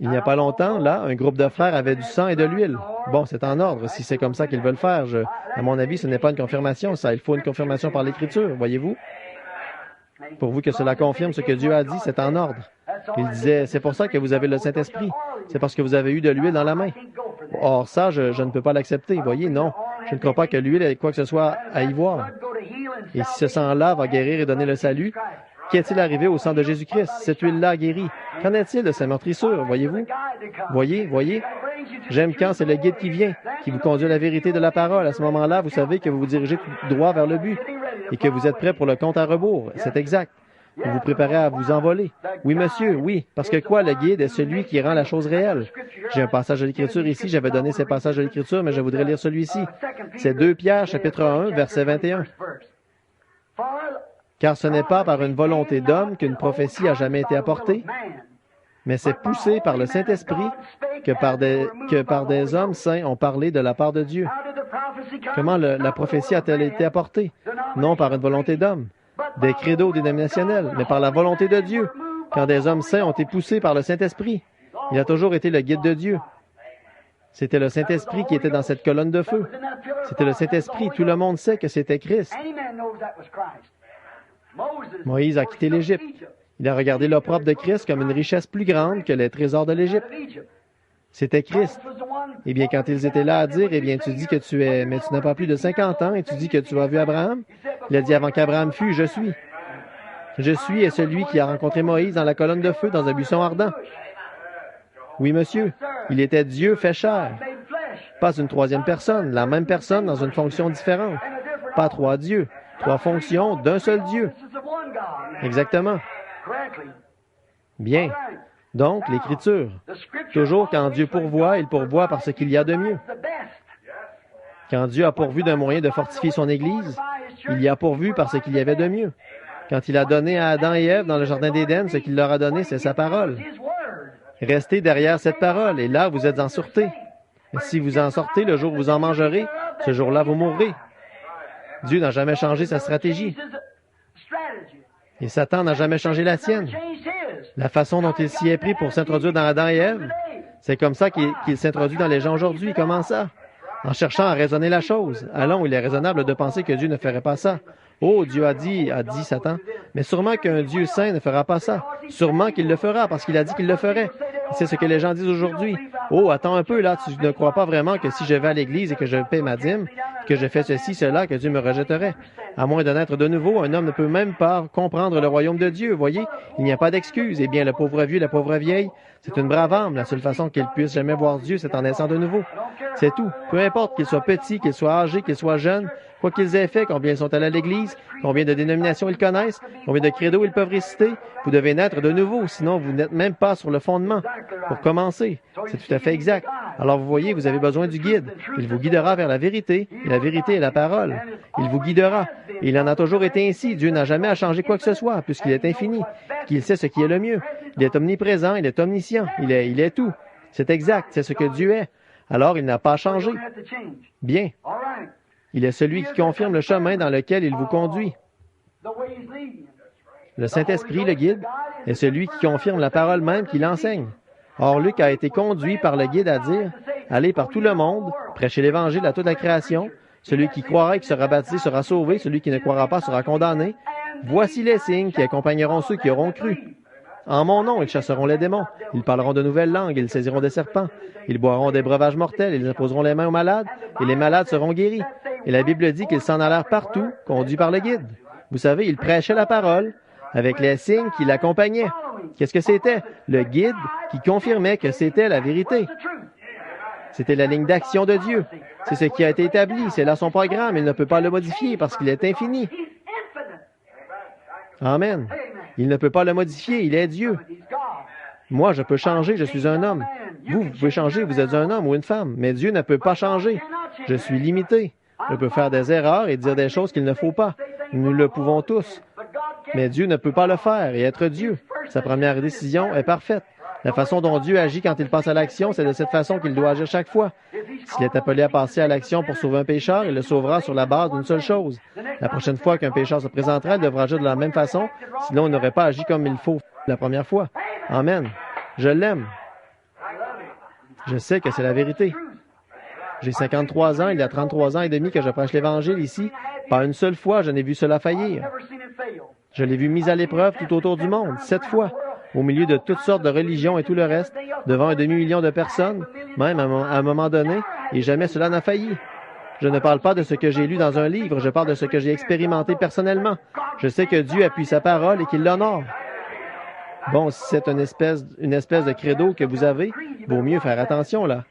Il n'y a pas longtemps, là, un groupe de frères avait du sang et de l'huile. Bon, c'est en ordre, si c'est comme ça qu'ils veulent faire. À mon avis, ce n'est pas une confirmation, ça. Il faut une confirmation par l'Écriture, voyez-vous. Pour vous que cela confirme ce que Dieu a dit, c'est en ordre. Il disait, c'est pour ça que vous avez le Saint-Esprit. C'est parce que vous avez eu de l'huile dans la main. Or, ça, je ne peux pas l'accepter. Voyez, non. Je ne crois pas que l'huile ait quoi que ce soit à y voir. Et si ce sang-là va guérir et donner le salut, qu'est-il arrivé au sang de Jésus-Christ? Cette huile-là guérit. Qu'en est-il de sa meurtrissure, voyez-vous? Voyez? J'aime quand c'est le guide qui vient, qui vous conduit à la vérité de la parole. À ce moment-là, vous savez que vous vous dirigez tout droit vers le but et que vous êtes prêt pour le compte à rebours. C'est exact. Vous vous préparez à vous envoler. Oui, monsieur, oui. Parce que quoi, le guide est celui qui rend la chose réelle. J'ai un passage de l'Écriture ici. J'avais donné ces passages de l'Écriture, mais je voudrais lire celui-ci. C'est 2 Pierre, chapitre 1, verset 21. Car ce n'est pas par une volonté d'homme qu'une prophétie a jamais été apportée, mais c'est poussé par le Saint-Esprit que par des hommes saints ont parlé de la part de Dieu. Comment la prophétie a-t-elle été apportée? Non par une volonté d'homme, des credos dénominationnels, mais par la volonté de Dieu, quand des hommes saints ont été poussés par le Saint-Esprit. Il a toujours été le guide de Dieu. C'était le Saint-Esprit qui était dans cette colonne de feu. C'était le Saint-Esprit. Tout le monde sait que c'était Christ. Moïse a quitté l'Égypte. Il a regardé l'opprobre de Christ comme une richesse plus grande que les trésors de l'Égypte. C'était Christ. Eh bien, quand ils étaient là à dire, eh bien, tu dis que tu es, mais tu n'as pas plus de 50 ans et tu dis que tu as vu Abraham. Il a dit avant qu'Abraham fût, je suis. Je suis est celui qui a rencontré Moïse dans la colonne de feu dans un buisson ardent. Oui, monsieur. Il était Dieu fait chair. Pas une troisième personne, la même personne dans une fonction différente. Pas 3 dieux. 3 fonctions d'un seul Dieu. Exactement. Bien. Donc, l'Écriture. Toujours quand Dieu pourvoit, il pourvoit par ce qu'il y a de mieux. Quand Dieu a pourvu d'un moyen de fortifier son Église, il y a pourvu par ce qu'il y avait de mieux. Quand il a donné à Adam et Ève dans le Jardin d'Éden, ce qu'il leur a donné, c'est sa parole. Restez derrière cette parole, et là, vous êtes en sûreté. Et si vous en sortez le jour où vous en mangerez, ce jour-là, vous mourrez. Dieu n'a jamais changé sa stratégie. Et Satan n'a jamais changé la sienne. La façon dont il s'y est pris pour s'introduire dans Adam et Ève, c'est comme ça qu'il s'introduit dans les gens aujourd'hui. Comment ça? En cherchant à raisonner la chose. Allons, il est raisonnable de penser que Dieu ne ferait pas ça. Oh, Dieu a dit Satan. Mais sûrement qu'un Dieu saint ne fera pas ça. Sûrement qu'il le fera parce qu'il a dit qu'il le ferait. C'est ce que les gens disent aujourd'hui. Oh, attends un peu là, tu ne crois pas vraiment que si je vais à l'église et que je paie ma dîme, que je fais ceci, cela, que Dieu me rejetterait. À moins de naître de nouveau, un homme ne peut même pas comprendre le royaume de Dieu. Voyez, il n'y a pas d'excuse. Eh bien, le pauvre vieux, la pauvre vieille, c'est une brave âme. La seule façon qu'il puisse jamais voir Dieu, c'est en naissant de nouveau. C'est tout. Peu importe qu'il soit petit, qu'il soit âgé, qu'il soit jeune, quoi qu'ils aient fait, combien ils sont allés à l'église, combien de dénominations ils connaissent, combien de credos ils peuvent réciter, vous devez naître de nouveau, sinon vous n'êtes même pas sur le fondement. Pour commencer, c'est tout à fait exact. Alors vous voyez, vous avez besoin du guide. Il vous guidera vers la vérité, et la vérité est la parole. Il vous guidera. Et il en a toujours été ainsi. Dieu n'a jamais à changer quoi que ce soit, puisqu'il est infini, qu'il sait ce qui est le mieux. Il est omniprésent, il est omniscient, il est tout. C'est exact, c'est ce que Dieu est. Alors il n'a pas changé. Bien. Il est celui qui confirme le chemin dans lequel il vous conduit. Le Saint-Esprit, le guide, est celui qui confirme la parole même qu'il enseigne. Or, Luc a été conduit par le guide à dire, « Allez par tout le monde, prêchez l'Évangile à toute la création. Celui qui croira et qui sera baptisé sera sauvé, celui qui ne croira pas sera condamné. Voici les signes qui accompagneront ceux qui auront cru. En mon nom, ils chasseront les démons, ils parleront de nouvelles langues, ils saisiront des serpents, ils boiront des breuvages mortels, ils imposeront les mains aux malades, et les malades seront guéris. » Et la Bible dit qu'ils s'en allèrent partout, conduits par le guide. Vous savez, ils prêchaient la parole avec les signes qui l'accompagnaient. Qu'est-ce que c'était? Le guide qui confirmait que c'était la vérité. C'était la ligne d'action de Dieu. C'est ce qui a été établi. C'est là son programme. Il ne peut pas le modifier parce qu'il est infini. Amen. Il ne peut pas le modifier. Il est Dieu. Moi, je peux changer. Je suis un homme. Vous pouvez changer. Vous êtes un homme ou une femme. Mais Dieu ne peut pas changer. Je suis limité. Je peux faire des erreurs et dire des choses qu'il ne faut pas. Nous le pouvons tous. Mais Dieu ne peut pas le faire et être Dieu. Sa première décision est parfaite. La façon dont Dieu agit quand il passe à l'action, c'est de cette façon qu'il doit agir chaque fois. S'il est appelé à passer à l'action pour sauver un pécheur, il le sauvera sur la base d'une seule chose. La prochaine fois qu'un pécheur se présentera, il devra agir de la même façon, sinon il n'aurait pas agi comme il faut la première fois. Amen. Je l'aime. Je sais que c'est la vérité. J'ai 53 ans, il y a 33 ans et demi que je prêche l'Évangile ici. Pas une seule fois, je n'ai vu cela faillir. Je l'ai vu mis à l'épreuve tout autour du monde, 7 fois, au milieu de toutes sortes de religions et tout le reste, devant un demi-million de personnes, même à un moment donné, et jamais cela n'a failli. Je ne parle pas de ce que j'ai lu dans un livre, je parle de ce que j'ai expérimenté personnellement. Je sais que Dieu appuie sa parole et qu'il l'honore. Bon, si c'est une espèce de credo que vous avez, vaut mieux faire attention là.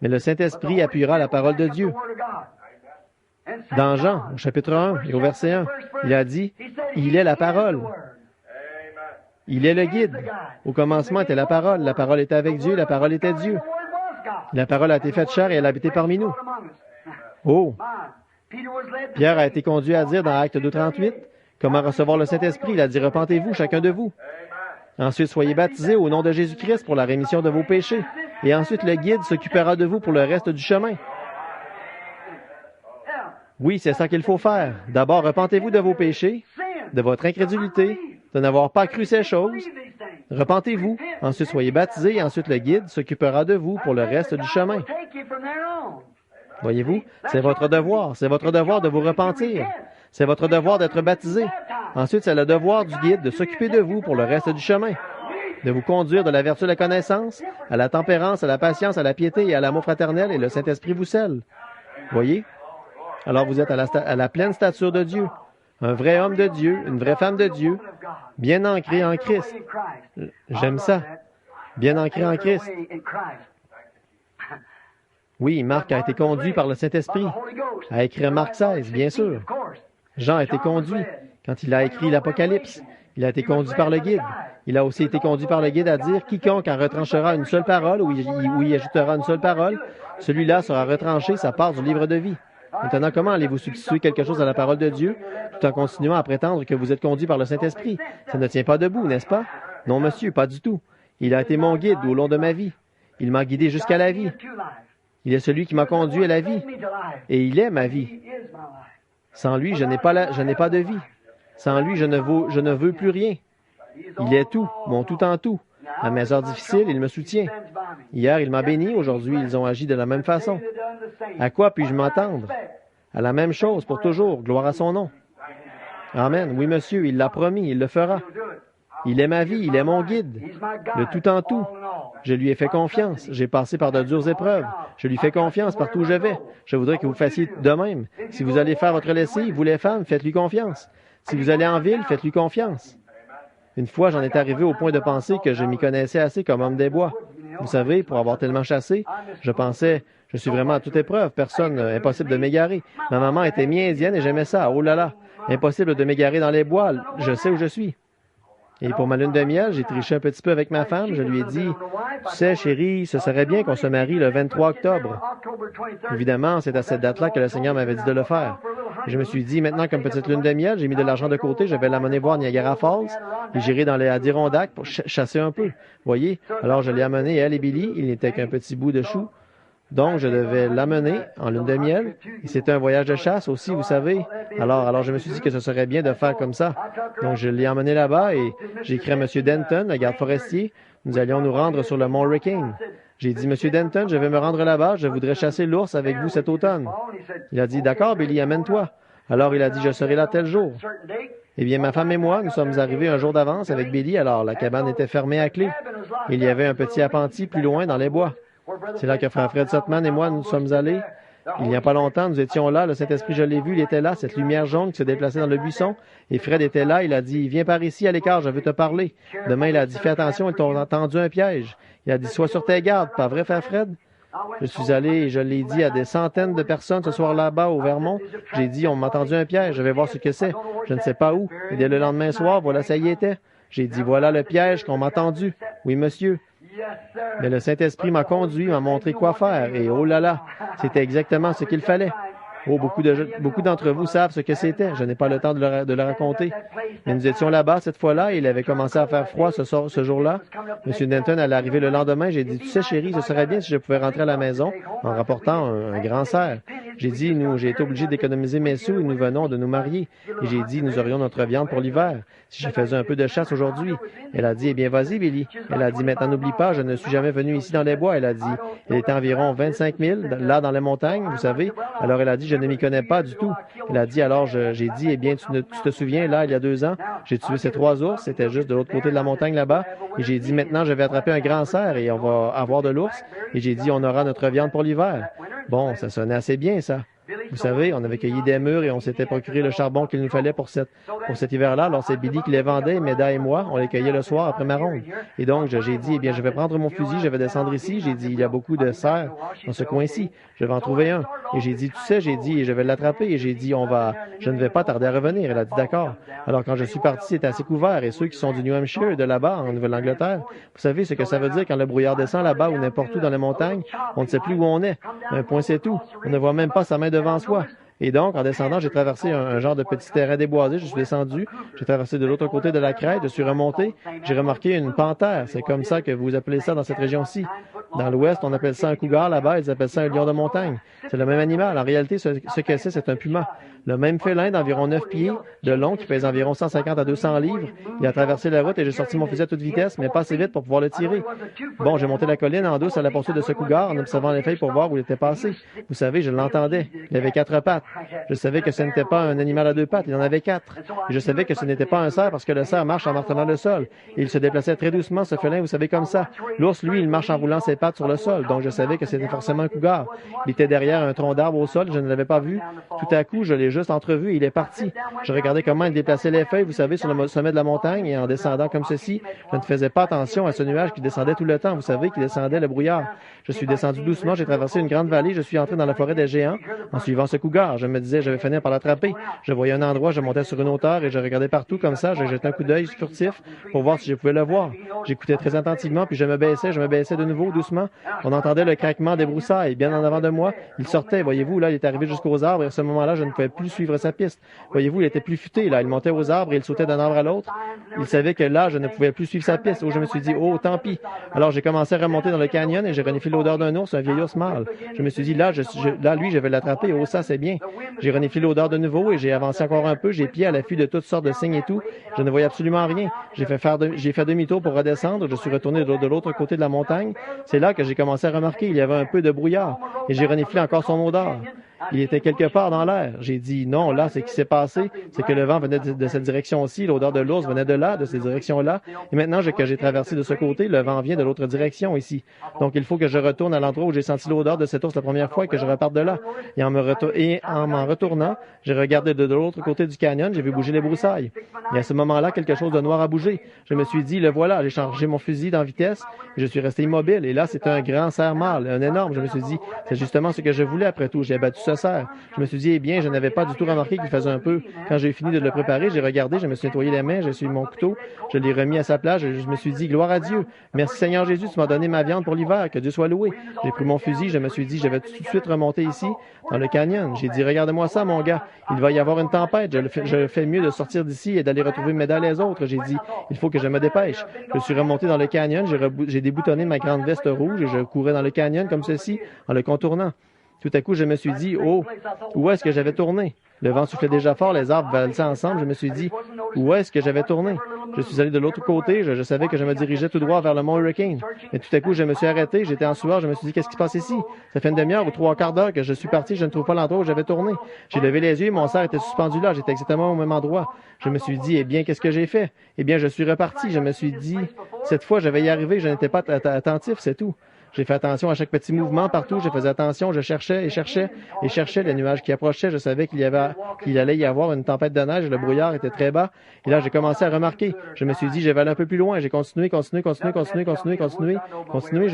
Mais le Saint-Esprit appuiera la parole de Dieu. Dans Jean, au chapitre 1 et au verset 1, il a dit, « Il est la parole. » Il est le guide. Au commencement était la parole était avec Dieu, la parole était Dieu. La parole a été faite chair et elle a habité parmi nous. Oh! Pierre a été conduit à dire dans Acte 2:38, comment recevoir le Saint-Esprit. Il a dit, « Repentez-vous, chacun de vous. Ensuite, soyez baptisés au nom de Jésus-Christ pour la rémission de vos péchés. Et ensuite, le guide s'occupera de vous pour le reste du chemin. » Oui, c'est ça qu'il faut faire. D'abord, repentez-vous de vos péchés, de votre incrédulité, de n'avoir pas cru ces choses. Repentez-vous, ensuite soyez baptisés et ensuite le guide s'occupera de vous pour le reste du chemin. Voyez-vous, c'est votre devoir. C'est votre devoir de vous repentir. C'est votre devoir d'être baptisé. Ensuite, c'est le devoir du guide de s'occuper de vous pour le reste du chemin, de vous conduire de la vertu de la connaissance, à la tempérance, à la patience, à la piété et à l'amour fraternel, et le Saint-Esprit vous scelle. Voyez? Alors vous êtes à la pleine stature de Dieu, un vrai homme de Dieu, une vraie femme de Dieu, bien ancré en Christ. J'aime ça. Bien ancré en Christ. Oui, Marc a été conduit par le Saint-Esprit à écrire Marc 16, bien sûr. Jean a été conduit quand il a écrit l'Apocalypse. Il a été conduit par le guide. Il a aussi été conduit par le guide à dire, quiconque en retranchera une seule parole ou y ajoutera une seule parole, celui-là sera retranché, sa part du livre de vie. Maintenant, comment allez-vous substituer quelque chose à la parole de Dieu tout en continuant à prétendre que vous êtes conduit par le Saint-Esprit? Ça ne tient pas debout, n'est-ce pas? Non, monsieur, pas du tout. Il a été mon guide au long de ma vie. Il m'a guidé jusqu'à la vie. Il est celui qui m'a conduit à la vie. Et il est ma vie. Sans lui, je n'ai pas de vie. Sans lui, je ne veux plus rien. Il est tout, mon tout en tout. À mes heures difficiles, il me soutient. Hier, il m'a béni. Aujourd'hui, ils ont agi de la même façon. À quoi puis-je m'attendre? À la même chose pour toujours. Gloire à son nom. Amen. Oui, monsieur, il l'a promis, il le fera. Il est ma vie, il est mon guide. Le tout en tout. Je lui ai fait confiance. J'ai passé par de dures épreuves. Je lui fais confiance partout où je vais. Je voudrais que vous fassiez de même. Si vous allez faire votre lessive, vous les femmes, faites-lui confiance. Si vous allez en ville, faites-lui confiance. Une fois, j'en étais arrivé au point de penser que je m'y connaissais assez comme homme des bois. Vous savez, pour avoir tellement chassé, je pensais, je suis vraiment à toute épreuve, impossible de m'égarer. Ma maman était mi-indienne et j'aimais ça, oh là là. Impossible de m'égarer dans les bois, je sais où je suis. Et pour ma lune de miel, j'ai triché un petit peu avec ma femme. Je lui ai dit, « Tu sais, chérie, ce serait bien qu'on se marie le 23 octobre. » Évidemment, c'est à cette date-là que le Seigneur m'avait dit de le faire. Et je me suis dit, maintenant, comme petite lune de miel, j'ai mis de l'argent de côté, je vais l'amener voir Niagara Falls, et j'irai dans les Adirondacks pour chasser un peu. Voyez? Alors, je l'ai amené, elle et Billy, il n'était qu'un petit bout de chou. Donc, je devais l'amener en lune de miel. Et c'était un voyage de chasse aussi, vous savez. Alors, je me suis dit que ce serait bien de faire comme ça. Donc, je l'ai emmené là-bas et j'ai écrit à M. Denton, le garde forestier. Nous allions nous rendre sur le mont Hurricane. J'ai dit, Monsieur Denton, je vais me rendre là-bas. Je voudrais chasser l'ours avec vous cet automne. Il a dit, d'accord, Billy, amène-toi. Alors, il a dit, je serai là tel jour. Eh bien, ma femme et moi, nous sommes arrivés un jour d'avance avec Billy. Alors, la cabane était fermée à clé. Il y avait un petit appentis plus loin dans les bois. C'est là que frère Fred Sotman et moi, nous sommes allés. Il n'y a pas longtemps, nous étions là. Le Saint-Esprit, je l'ai vu, il était là, cette lumière jaune qui se déplaçait dans le buisson. Et Fred était là. Il a dit, viens par ici à l'écart, je veux te parler. Demain, il a dit, fais attention, ils t'ont tendu un piège. Il a dit, sois sur tes gardes. Pas vrai, frère Fred? Je suis allé et je l'ai dit à des centaines de personnes ce soir là-bas au Vermont. J'ai dit, on m'a tendu un piège, je vais voir ce que c'est. Je ne sais pas où. Et dès le lendemain soir, voilà, ça y était. J'ai dit, voilà le piège qu'on m'a tendu. Oui, monsieur. Mais le Saint-Esprit m'a conduit, m'a montré quoi faire. Et oh là là, c'était exactement ce qu'il fallait. Oh, beaucoup d'entre vous savent ce que c'était. Je n'ai pas le temps de le raconter. Mais nous étions là-bas cette fois-là et il avait commencé à faire froid ce jour-là. M. Denton allait arriver le lendemain. J'ai dit, tu sais, chérie, ce serait bien si je pouvais rentrer à la maison en rapportant un grand cerf. J'ai dit, j'ai été obligé d'économiser mes sous et nous venons de nous marier. Et j'ai dit, nous aurions notre viande pour l'hiver. Si je faisais un peu de chasse aujourd'hui. Elle a dit, eh bien, vas-y, Billy. Elle a dit, maintenant, n'oublie pas, je ne suis jamais venu ici dans les bois. Elle a dit, il était environ 25 000, là, dans les montagnes, vous savez. Alors, elle a dit, je ne m'y connais pas du tout. Elle a dit, alors, j'ai dit, eh bien, tu te souviens, là, il y a 2 ans, j'ai tué ces 3 ours. C'était juste de l'autre côté de la montagne, là-bas. Et j'ai dit, maintenant, je vais attraper un grand cerf et on va avoir de l'ours. Et j'ai dit, on aura notre viande pour l'hiver. Bon, ça sonnait assez bien, ça. Vous savez, on avait cueilli des mûres et on s'était procuré le charbon qu'il nous fallait pour cet hiver-là. Alors, c'est Billy qui les vendait, Méda et moi, on les cueillait le soir après ma ronde. Et donc, j'ai dit, eh bien, je vais prendre mon fusil, je vais descendre ici. J'ai dit, il y a beaucoup de cerfs dans ce coin-ci. Je vais en trouver un. Et j'ai dit, tu sais, j'ai dit, je vais l'attraper. Et j'ai dit, je ne vais pas tarder à revenir. Elle a dit, d'accord. Alors, quand je suis parti, c'était assez couvert. Et ceux qui sont du New Hampshire, de là-bas, en Nouvelle-Angleterre, vous savez ce que ça veut dire quand le brouillard descend là-bas ou n'importe où dans les montagnes? On ne sait plus où on est. Un point, c'est tout. On ne voit même pas sa main devant soi. Et donc, en descendant, j'ai traversé un genre de petit terrain déboisé. Je suis descendu. J'ai traversé de l'autre côté de la crête. Je suis remonté. J'ai remarqué une panthère. C'est comme ça que vous appelez ça dans cette région-ci. Dans l'Ouest, on appelle ça un cougar. Là-bas, ils appellent ça un lion de montagne. C'est le même animal. En réalité, ce que c'est un puma. Le même félin d'environ 9 pieds de long qui pèse environ 150 à 200 livres. Il a traversé la route et j'ai sorti mon fusil à toute vitesse, mais pas assez vite pour pouvoir le tirer. Bon, j'ai monté la colline en douce à la poursuite de ce cougar en observant les feuilles pour voir où il était passé. Vous savez, je l'entendais. Il avait 4 pattes. Je savais que ce n'était pas un animal à 2 pattes, il en avait 4. Et je savais que ce n'était pas un cerf parce que le cerf marche en martelant le sol. Et il se déplaçait très doucement, ce félin, vous savez, comme ça. L'ours, lui, il marche en roulant ses pattes sur le sol. Donc, je savais que c'était forcément un cougar. Il était derrière un tronc d'arbre au sol, je ne l'avais pas vu. Tout à coup, je l'ai juste entrevu et il est parti. Je regardais comment il déplaçait les feuilles, vous savez, sur le sommet de la montagne et en descendant comme ceci. Je ne faisais pas attention à ce nuage qui descendait tout le temps, vous savez, qui descendait le brouillard. Je suis descendu doucement, j'ai traversé une grande vallée, je suis entré dans la forêt des géants en suivant ce cougar. Je me disais, je vais finir par l'attraper. Je voyais un endroit, je montais sur une hauteur et je regardais partout comme ça. Je jetais un coup d'œil furtif pour voir si je pouvais le voir. J'écoutais très attentivement, puis je me baissais de nouveau doucement. On entendait le craquement des broussailles. Bien en avant de moi, il sortait. Voyez-vous, là, il est arrivé jusqu'aux arbres et à ce moment-là, je ne pouvais plus suivre sa piste. Voyez-vous, il était plus futé, là. Il montait aux arbres et il sautait d'un arbre à l'autre. Il savait que là, je ne pouvais plus suivre sa piste. Oh, je me suis dit, oh, tant pis. Alors, j'ai commencé à remonter dans le canyon et j'ai reniflé l'odeur d'un ours, un vieil ours mâle. Je me suis dit, là, lui, je vais l'attraper. Oh, ça, c'est bien. J'ai reniflé l'odeur de nouveau et j'ai avancé encore un peu. J'ai pied à l'affût de toutes sortes de signes et tout. Je ne voyais absolument rien. J'ai fait demi-tour pour redescendre. Je suis retourné de l'autre côté de la montagne. C'est là que j'ai commencé à remarquer. Il y avait un peu de brouillard et j'ai reniflé encore son odeur. Il était quelque part dans l'air. J'ai dit non, là, ce qui s'est passé, c'est que le vent venait de cette direction-ci, l'odeur de l'ours venait de là, de cette direction-là. Et maintenant que j'ai traversé de ce côté, le vent vient de l'autre direction ici. Donc, il faut que je retourne à l'endroit où j'ai senti l'odeur de cet ours la première fois et que je reparte de là. Et en m'en retournant, j'ai regardé de l'autre côté du canyon, j'ai vu bouger les broussailles. Et à ce moment-là, quelque chose de noir a bougé. Je me suis dit, le voilà, j'ai chargé mon fusil dans vitesse et je suis resté immobile. Et là, c'est un grand cerf mâle, un énorme. Je me suis dit, c'est justement ce que je voulais après tout. J'ai abattu ce dessert. Je me suis dit, eh bien, je n'avais pas du tout remarqué qu'il faisait un peu. Quand j'ai fini de le préparer, j'ai regardé, je me suis nettoyé les mains, j'ai suivi mon couteau, je l'ai remis à sa place, je me suis dit, gloire à Dieu. Merci Seigneur Jésus, tu m'as donné ma viande pour l'hiver, que Dieu soit loué. J'ai pris mon fusil, je me suis dit, je vais tout de suite remonter ici, dans le canyon. J'ai dit, regarde-moi ça, mon gars, il va y avoir une tempête, je fais mieux de sortir d'ici et d'aller retrouver Médal et les autres. J'ai dit, il faut que je me dépêche. Je suis remonté dans le canyon, j'ai déboutonné ma grande veste rouge et je courais dans le canyon comme ceci, en le contournant. Tout à coup, je me suis dit, oh, où est-ce que j'avais tourné? Le vent soufflait déjà fort, les arbres valsaient ensemble. Je me suis dit, où est-ce que j'avais tourné? Je suis allé de l'autre côté, je savais que je me dirigeais tout droit vers le mont Hurricane. Mais tout à coup, je me suis arrêté, j'étais en sueur, je me suis dit, qu'est-ce qui se passe ici? Ça fait une demi-heure ou 3/4 d'heure que je suis parti, je ne trouve pas l'endroit où j'avais tourné. J'ai levé les yeux, mon cerf était suspendu là, j'étais exactement au même endroit. Je me suis dit, eh bien, qu'est-ce que j'ai fait? Eh bien, je suis reparti, je me suis dit, cette fois, je vais y arriver, je n'étais pas attentif, c'est tout. J'ai fait attention à chaque petit mouvement partout. Je faisais attention. Je cherchais et cherchais et cherchais les nuages qui approchaient. Je savais qu'il allait y avoir une tempête de neige. Le brouillard était très bas. Et là, j'ai commencé à remarquer. Je me suis dit, je vais aller un peu plus loin. J'ai continué. Je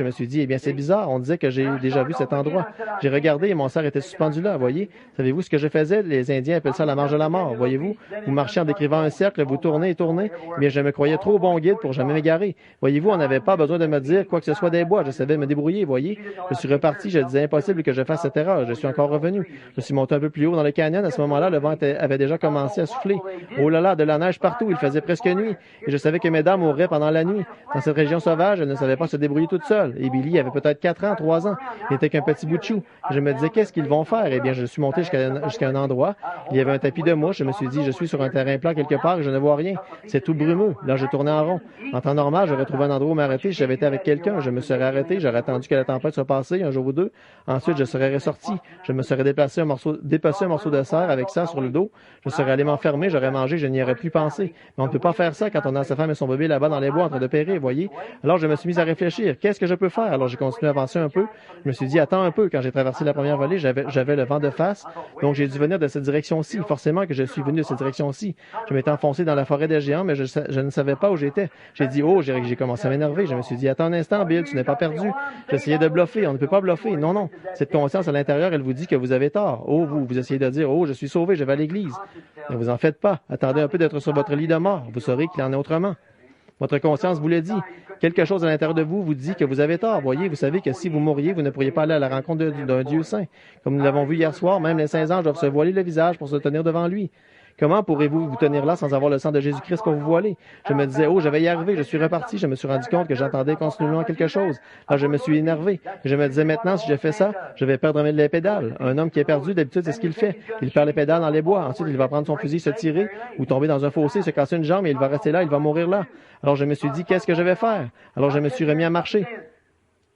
me suis dit, eh bien, c'est bizarre. On disait que j'ai déjà vu cet endroit. J'ai regardé et mon cerf était suspendu là. Voyez? Savez-vous ce que je faisais? Les Indiens appellent ça la marche de la mort. Voyez-vous? Vous marchez en décrivant un cercle, vous tournez et tournez. Mais je me croyais trop bon guide pour jamais m'égarer. Voyez-vous, on n'avait pas besoin de me dire quoi que ce soit des bois. Je savais me débrouiller, voyez. Je suis reparti, je disais impossible que je fasse cette erreur. Je suis encore revenu. Je suis monté un peu plus haut dans le canyon. À ce moment-là, le vent avait déjà commencé à souffler. Oh là là, de la neige partout. Il faisait presque nuit. Et je savais que mes dames mourraient pendant la nuit. Dans cette région sauvage, elle ne savait pas se débrouiller toute seule. Et Billy avait peut-être 4 ans, 3 ans. Il n'était qu'un petit bout de chou. Je me disais, qu'est-ce qu'ils vont faire? Eh bien, je suis monté jusqu'à un endroit. Il y avait un tapis de mouches. Je me suis dit, je suis sur un terrain plat quelque part et je ne vois rien. C'est tout brumeux. Là, je tournais en rond. En temps normal, j'aurais trouvé un endroit où m'arrêter. Si j'avais été avec quelqu'un, je me serais arrêté. J'aurais attendu que la tempête soit passée un jour ou deux. Ensuite, je serais ressorti. Je me serais déplacé un morceau de serre avec ça sur le dos. Je serais allé m'enfermer, j'aurais mangé, je n'y aurais plus pensé. Mais on ne peut pas faire ça quand on a sa femme et son bébé là-bas dans les bois en train de périr, voyez. Alors, je me suis mis à réfléchir. Qu'est-ce que je peux faire? Alors, j'ai continué à avancer un peu. Je me suis dit, attends un peu. Quand j'ai traversé la première vallée, j'avais le vent de face. Donc, j'ai dû venir de cette direction-ci. Forcément que je suis venu de cette direction-ci. Je m'étais enfoncé dans la forêt des géants, mais je ne savais pas où j'étais. J'ai dit, oh, j'ai commencé à m'énerver. Je me suis dit, attends un instant, Bill, tu n'es pas perdu. J'essayais de bluffer. On ne peut pas bluffer. Non, non. Cette conscience à l'intérieur, elle vous dit que vous avez tort. Oh, vous essayez de dire, oh, je suis sauvé, je vais à l'église. Ne vous en faites pas. Attendez un peu d'être sur votre lit de mort. Vous saurez qu'il en est autrement. Votre conscience vous le dit. Quelque chose à l'intérieur de vous dit que vous avez tort. Voyez, vous savez que si vous mouriez, vous ne pourriez pas aller à la rencontre d'un Dieu saint. Comme nous l'avons vu hier soir, même les saints anges doivent se voiler le visage pour se tenir devant lui. Comment pourrez-vous vous tenir là sans avoir le sang de Jésus-Christ pour vous voiler? Je me disais, oh, je vais y arriver. Je suis reparti. Je me suis rendu compte que j'entendais continuellement quelque chose. Là, je me suis énervé. Je me disais, maintenant, si je fais ça, je vais perdre les pédales. Un homme qui est perdu, d'habitude, c'est ce qu'il fait. Il perd les pédales dans les bois. Ensuite, il va prendre son fusil, se tirer, ou tomber dans un fossé, se casser une jambe, et il va rester là, il va mourir là. Alors, je me suis dit, qu'est-ce que je vais faire? Alors, je me suis remis à marcher.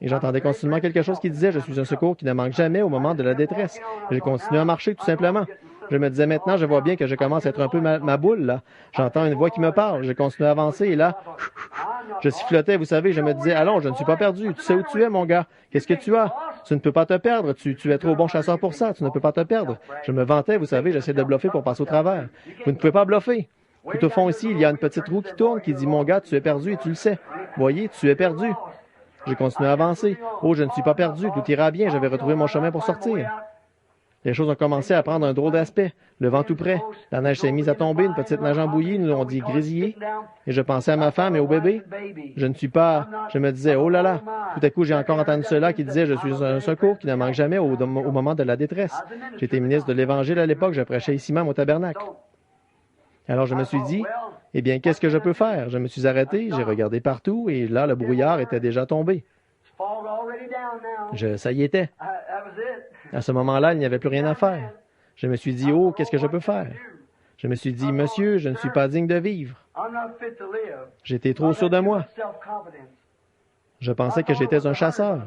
Et j'entendais continuellement quelque chose qui disait, je suis un secours qui ne manque jamais au moment de la détresse. Et j'ai continué à marcher, tout simplement. Je me disais, maintenant, je vois bien que je commence à être un peu ma boule, là. J'entends une voix qui me parle. Je continue à avancer et là, je sifflotais, vous savez. Je me disais, allons, je ne suis pas perdu. Tu sais où tu es, mon gars? Qu'est-ce que tu as? Tu ne peux pas te perdre. Tu es trop bon chasseur pour ça. Tu ne peux pas te perdre. Je me vantais, vous savez, j'essayais de bluffer pour passer au travers. Vous ne pouvez pas bluffer. Tout au fond ici, il y a une petite roue qui tourne qui dit, mon gars, tu es perdu et tu le sais. Voyez, tu es perdu. J'ai continué à avancer. Oh, je ne suis pas perdu. Tout ira bien. Je vais retrouver mon chemin pour sortir. Les choses ont commencé à prendre un drôle d'aspect. Le vent tout près. La neige s'est mise à tomber, une petite neige embouillie, nous l'ont dit grésiller. Et je pensais à ma femme et au bébé. Je ne suis pas... Je me disais, oh là là. Tout à coup, j'ai encore entendu cela qui disait, je suis un secours qui ne manque jamais au moment de la détresse. J'étais ministre de l'Évangile à l'époque, je prêchais ici même au tabernacle. Alors je me suis dit, eh bien, qu'est-ce que je peux faire? Je me suis arrêté, j'ai regardé partout et là, le brouillard était déjà tombé. Ça y était. À ce moment-là, il n'y avait plus rien à faire. Je me suis dit, oh, qu'est-ce que je peux faire? Je me suis dit, monsieur, je ne suis pas digne de vivre. J'étais trop sûr de moi. Je pensais que j'étais un chasseur.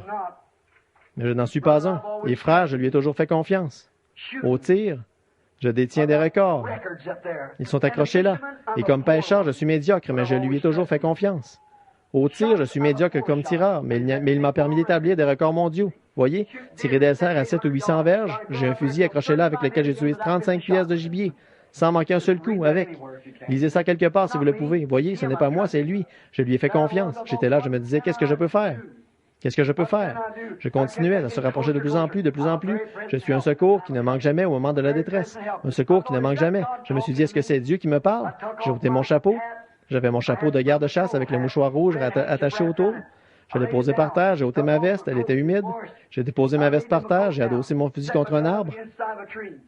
Mais je n'en suis pas un. Et frère, je lui ai toujours fait confiance. Au tir, je détiens des records. Ils sont accrochés là. Et comme pêcheur, je suis médiocre, mais je lui ai toujours fait confiance. Au tir, je suis médiocre comme tireur, mais il m'a permis d'établir des records mondiaux. Voyez, tirer des cerfs à 7 ou 800 verges, j'ai un fusil accroché là avec lequel j'ai tué 35 pièces de gibier, sans manquer un seul coup avec. Lisez ça quelque part si vous le pouvez. Voyez, ce n'est pas moi, c'est lui. Je lui ai fait confiance. J'étais là, je me disais, qu'est-ce que je peux faire? Qu'est-ce que je peux faire? Je continuais à se rapprocher de plus en plus, de plus en plus. Je suis un secours qui ne manque jamais au moment de la détresse. Un secours qui ne manque jamais. Je me suis dit, est-ce que c'est Dieu qui me parle? J'ai ôté mon chapeau. J'avais mon chapeau de garde-chasse avec le mouchoir rouge attaché autour. Je l'ai posé par terre, j'ai ôté ma veste, elle était humide. J'ai déposé ma veste par terre, j'ai adossé mon fusil contre un arbre.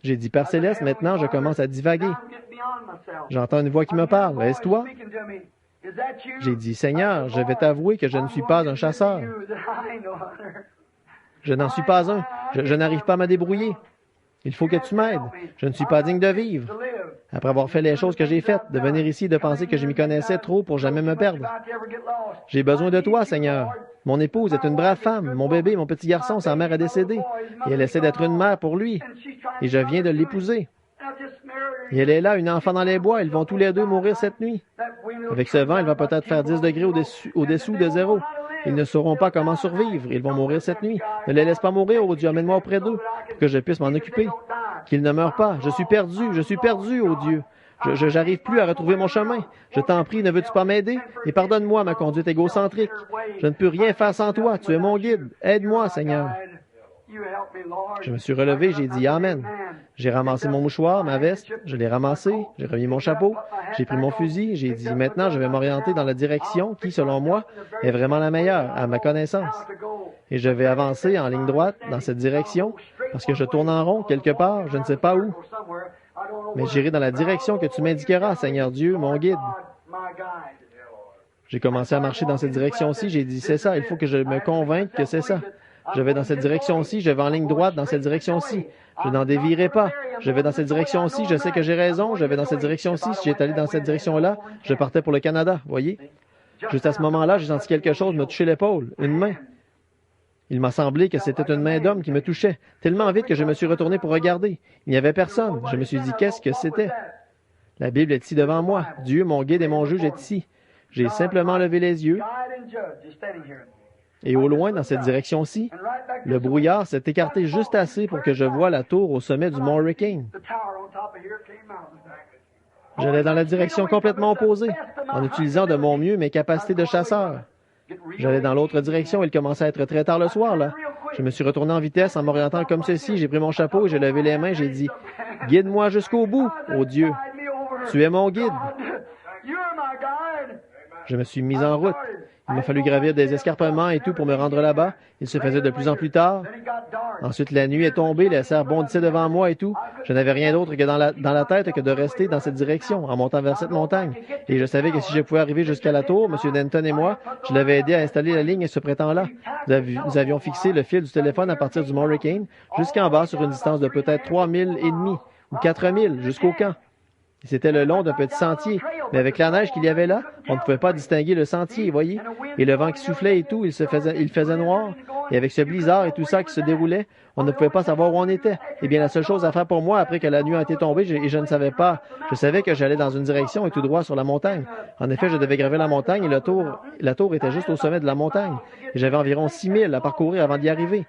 J'ai dit, Père Céleste, maintenant je commence à divaguer. J'entends une voix qui me parle. Est-ce toi? J'ai dit, Seigneur, je vais t'avouer que je ne suis pas un chasseur. Je n'en suis pas un. Je n'arrive pas à me débrouiller. Il faut que tu m'aides. Je ne suis pas digne de vivre. Après avoir fait les choses que j'ai faites, de venir ici et de penser que je m'y connaissais trop pour jamais me perdre. J'ai besoin de toi, Seigneur. Mon épouse est une brave femme. Mon bébé, mon petit garçon, sa mère est décédée. Et elle essaie d'être une mère pour lui. Et je viens de l'épouser. Et elle est là, une enfant dans les bois. Ils vont tous les deux mourir cette nuit. Avec ce vent, il va peut-être faire 10 degrés au-dessous de zéro. Ils ne sauront pas comment survivre. Ils vont mourir cette nuit. Ne les laisse pas mourir, ô Dieu. Amène-moi auprès d'eux pour que je puisse m'en occuper. Qu'ils ne meurent pas. Je suis perdu, ô Dieu. Je n'arrive plus à retrouver mon chemin. Je t'en prie, ne veux-tu pas m'aider? Et pardonne-moi ma conduite égocentrique. Je ne peux rien faire sans toi. Tu es mon guide. Aide-moi, Seigneur. Je me suis relevé, j'ai dit Amen. J'ai ramassé mon mouchoir, ma veste, je l'ai ramassé, j'ai remis mon chapeau, j'ai pris mon fusil, j'ai dit maintenant je vais m'orienter dans la direction qui, selon moi, est vraiment la meilleure, à ma connaissance. Et je vais avancer en ligne droite dans cette direction, parce que je tourne en rond quelque part, je ne sais pas où. Mais j'irai dans la direction que tu m'indiqueras, Seigneur Dieu, mon guide. J'ai commencé à marcher dans cette direction-ci, j'ai dit c'est ça, il faut que je me convainque que c'est ça. Je vais dans cette direction-ci, je vais en ligne droite dans cette direction-ci. Je n'en dévierai pas. Je vais dans cette direction-ci, je sais que j'ai raison. Je vais dans cette direction-ci. Si j'étais allé dans cette direction-là, je partais pour le Canada, voyez. Juste à ce moment-là, j'ai senti quelque chose me toucher l'épaule, une main. Il m'a semblé que c'était une main d'homme qui me touchait, tellement vite que je me suis retourné pour regarder. Il n'y avait personne. Je me suis dit, qu'est-ce que c'était? La Bible est ici devant moi. Dieu, mon guide et mon juge, est ici. J'ai simplement levé les yeux. Et au loin, dans cette direction-ci, le brouillard s'est écarté juste assez pour que je voie la tour au sommet du mont Hurricane. J'allais dans la direction complètement opposée, en utilisant de mon mieux mes capacités de chasseur. J'allais dans l'autre direction, il commençait à être très tard le soir, là. Je me suis retourné en vitesse en m'orientant comme ceci, j'ai pris mon chapeau et j'ai levé les mains, j'ai dit « Guide-moi jusqu'au bout, ô Dieu! Tu es mon guide! » Je me suis mis en route. Il m'a fallu gravir des escarpements et tout pour me rendre là-bas. Il se faisait de plus en plus tard. Ensuite, la nuit est tombée, les cerfs bondissaient devant moi et tout. Je n'avais rien d'autre que dans la tête que de rester dans cette direction, en montant vers cette montagne. Et je savais que si je pouvais arriver jusqu'à la tour, M. Denton et moi, je l'avais aidé à installer la ligne et ce prétend-là. Nous avions fixé le fil du téléphone à partir du mont Hurricane jusqu'en bas sur une distance de peut-être 3 000 et demi ou 4 000 jusqu'au camp. C'était le long d'un petit sentier, mais avec la neige qu'il y avait là, on ne pouvait pas distinguer le sentier, voyez. Et le vent qui soufflait et tout, il faisait noir. Et avec ce blizzard et tout ça qui se déroulait, on ne pouvait pas savoir où on était. Eh bien, la seule chose à faire pour moi, après que la nuit a été tombée, je ne savais pas. Je savais que j'allais dans une direction et tout droit sur la montagne. En effet, je devais gravir la montagne et la tour était juste au sommet de la montagne. Et j'avais environ 6 000 à parcourir avant d'y arriver.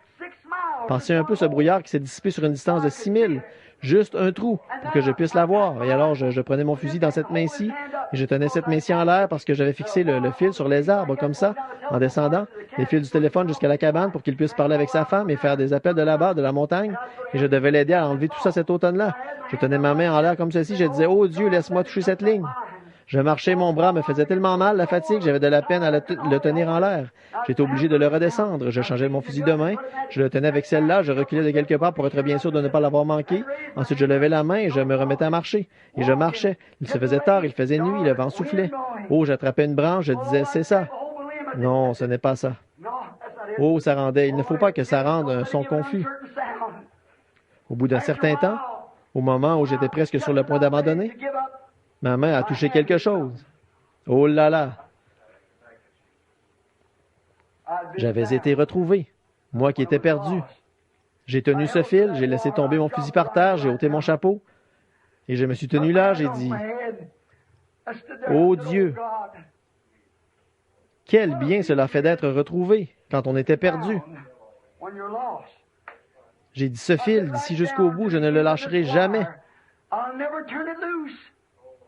Pensez un peu ce brouillard qui s'est dissipé sur une distance de 6 000. Juste un trou pour que je puisse la voir. Et alors, je prenais mon fusil dans cette main-ci et je tenais cette main-ci en l'air parce que j'avais fixé le fil sur les arbres comme ça, en descendant, les fils du téléphone jusqu'à la cabane pour qu'il puisse parler avec sa femme et faire des appels de là-bas, de la montagne. Et je devais l'aider à enlever tout ça cet automne-là. Je tenais ma main en l'air comme ceci. Je disais, « Oh Dieu, laisse-moi toucher cette ligne. » Je marchais, mon bras me faisait tellement mal, la fatigue, j'avais de la peine à le tenir en l'air. J'étais obligé de le redescendre. Je changeais mon fusil de main, je le tenais avec celle-là, je reculais de quelque part pour être bien sûr de ne pas l'avoir manqué. Ensuite, je levais la main et je me remettais à marcher. Et je marchais. Il se faisait tard, il faisait nuit, le vent soufflait. Oh, j'attrapais une branche, je disais, c'est ça. Non, ce n'est pas ça. Oh, ça rendait. Il ne faut pas que ça rende un son confus. Au bout d'un certain temps, au moment où j'étais presque sur le point d'abandonner, ma main a touché quelque chose. Oh là là! J'avais été retrouvé, moi qui étais perdu. J'ai tenu ce fil, j'ai laissé tomber mon fusil par terre, j'ai ôté mon chapeau, et je me suis tenu là, j'ai dit, « Oh Dieu! Quel bien cela fait d'être retrouvé quand on était perdu! » J'ai dit, « Ce fil, d'ici jusqu'au bout, je ne le lâcherai jamais.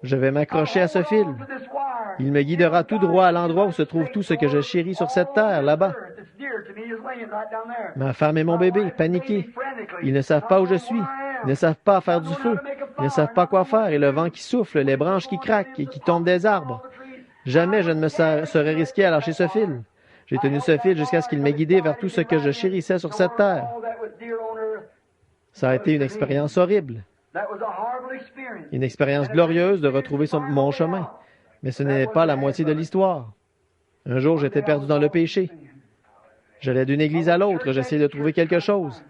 Je vais m'accrocher à ce fil. Il me guidera tout droit à l'endroit où se trouve tout ce que je chéris sur cette terre, là-bas. Ma femme et mon bébé, paniqués. Ils ne savent pas où je suis. Ils ne savent pas faire du feu. Ils ne savent pas quoi faire. Et le vent qui souffle, les branches qui craquent et qui tombent des arbres. Jamais je ne me serais risqué à lâcher ce fil. J'ai tenu ce fil jusqu'à ce qu'il m'ait guidé vers tout ce que je chérissais sur cette terre. Ça a été une expérience horrible. Une expérience glorieuse de retrouver mon chemin. Mais ce n'est pas la moitié de l'histoire. Un jour, j'étais perdu dans le péché. J'allais d'une église à l'autre, j'essayais de trouver quelque chose.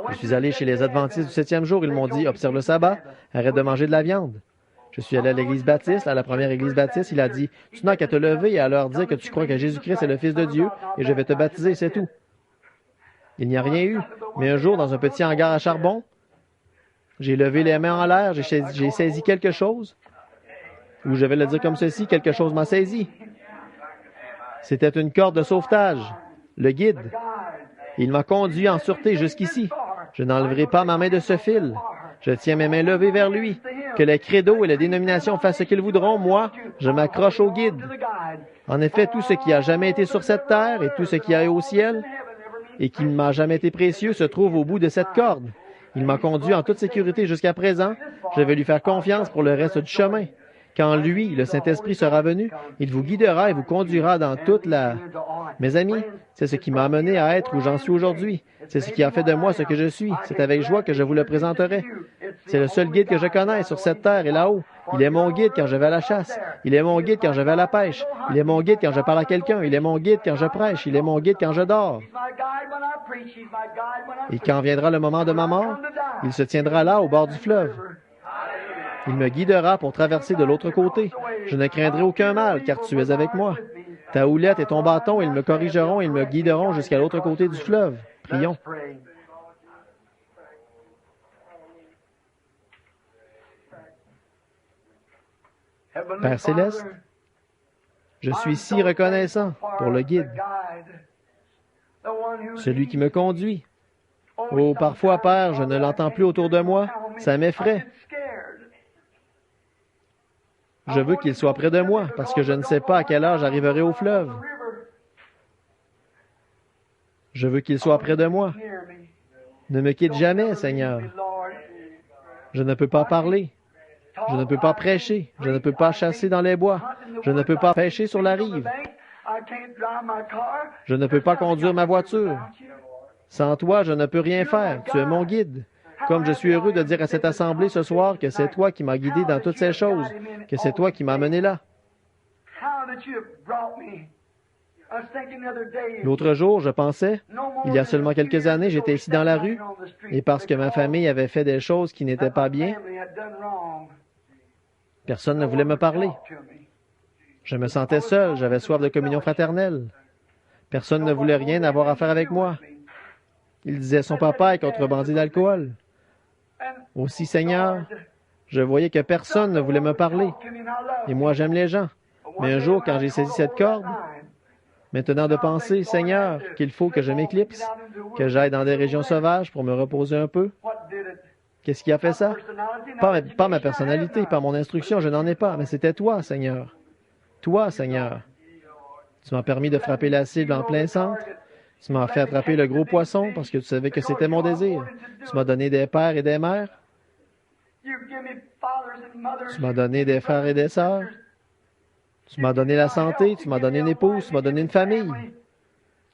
Je suis allé chez les Adventistes du 7e jour. Ils m'ont dit, observe le sabbat, arrête de manger de la viande. Je suis allé à l'église baptiste, à la première église baptiste. Il a dit, tu n'as qu'à te lever et à leur dire que tu crois que Jésus-Christ est le Fils de Dieu et je vais te baptiser, c'est tout. Il n'y a rien eu. Mais un jour, dans un petit hangar à charbon, j'ai levé les mains en l'air, j'ai saisi quelque chose. Ou je vais le dire comme ceci, quelque chose m'a saisi. C'était une corde de sauvetage, le guide. Il m'a conduit en sûreté jusqu'ici. Je n'enlèverai pas ma main de ce fil. Je tiens mes mains levées vers lui. Que les credos et les dénominations fassent ce qu'ils voudront, moi, je m'accroche au guide. En effet, tout ce qui a jamais été sur cette terre et tout ce qui est au ciel et qui ne m'a jamais été précieux se trouve au bout de cette corde. Il m'a conduit en toute sécurité jusqu'à présent. Je vais lui faire confiance pour le reste du chemin. Quand lui, le Saint-Esprit, sera venu, il vous guidera et vous conduira dans toute la... Mes amis, c'est ce qui m'a amené à être où j'en suis aujourd'hui. C'est ce qui a fait de moi ce que je suis. C'est avec joie que je vous le présenterai. C'est le seul guide que je connais sur cette terre et là-haut. Il est mon guide quand je vais à la chasse. Il est mon guide quand je vais à la pêche. Il est mon guide quand je parle à quelqu'un. Il est mon guide quand je prêche. Il est mon guide quand je dors. Et quand viendra le moment de ma mort, il se tiendra là, au bord du fleuve. Il me guidera pour traverser de l'autre côté. Je ne craindrai aucun mal, car tu es avec moi. Ta houlette et ton bâton, ils me corrigeront et ils me guideront jusqu'à l'autre côté du fleuve. Prions. Père Céleste, je suis si reconnaissant pour le guide, celui qui me conduit. Oh, parfois, Père, je ne l'entends plus autour de moi. Ça m'effraie. Je veux qu'il soit près de moi, parce que je ne sais pas à quelle heure j'arriverai au fleuve. Je veux qu'il soit près de moi. Ne me quitte jamais, Seigneur. Je ne peux pas parler. Je ne peux pas prêcher. Je ne peux pas chasser dans les bois. Je ne peux pas pêcher sur la rive. Je ne peux pas conduire ma voiture. Sans toi, je ne peux rien faire. Tu es mon guide. Comme je suis heureux de dire à cette assemblée ce soir que c'est toi qui m'as guidé dans toutes ces choses, que c'est toi qui m'as amené là. L'autre jour, je pensais, il y a seulement quelques années, j'étais ici dans la rue, et parce que ma famille avait fait des choses qui n'étaient pas bien, personne ne voulait me parler. Je me sentais seul, j'avais soif de communion fraternelle. Personne ne voulait rien avoir à faire avec moi. Il disait son papa est contrebandier d'alcool. Aussi, Seigneur, je voyais que personne ne voulait me parler. Et moi, j'aime les gens. Mais un jour, quand j'ai saisi cette corde, maintenant de penser, Seigneur, qu'il faut que je m'éclipse, que j'aille dans des régions sauvages pour me reposer un peu. Qu'est-ce qui a fait ça? Pas ma personnalité, pas mon instruction, je n'en ai pas, mais c'était toi, Seigneur. Toi, Seigneur. Tu m'as permis de frapper la cible en plein centre. Tu m'as fait attraper le gros poisson parce que tu savais que c'était mon désir. Tu m'as donné des pères et des mères. Tu m'as donné des frères et des sœurs. Tu m'as donné la santé. Tu m'as donné une épouse. Tu m'as donné une famille.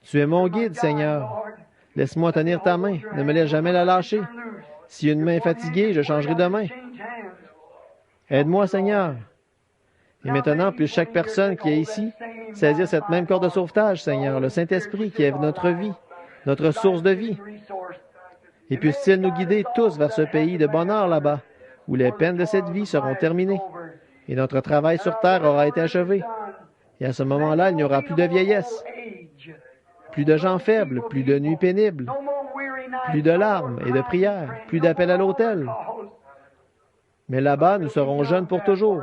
Tu es mon guide, Seigneur. Laisse-moi tenir ta main. Ne me laisse jamais la lâcher. Si une main est fatiguée, je changerai de main. Aide-moi, Seigneur. Et maintenant, puisse chaque personne qui est ici saisir cette même corde de sauvetage, Seigneur, le Saint-Esprit qui est notre vie, notre source de vie. Et puisse-t-il nous guider tous vers ce pays de bonheur là-bas, où les peines de cette vie seront terminées et notre travail sur terre aura été achevé. Et à ce moment-là, il n'y aura plus de vieillesse, plus de gens faibles, plus de nuits pénibles, plus de larmes et de prières, plus d'appels à l'autel. Mais là-bas, nous serons jeunes pour toujours.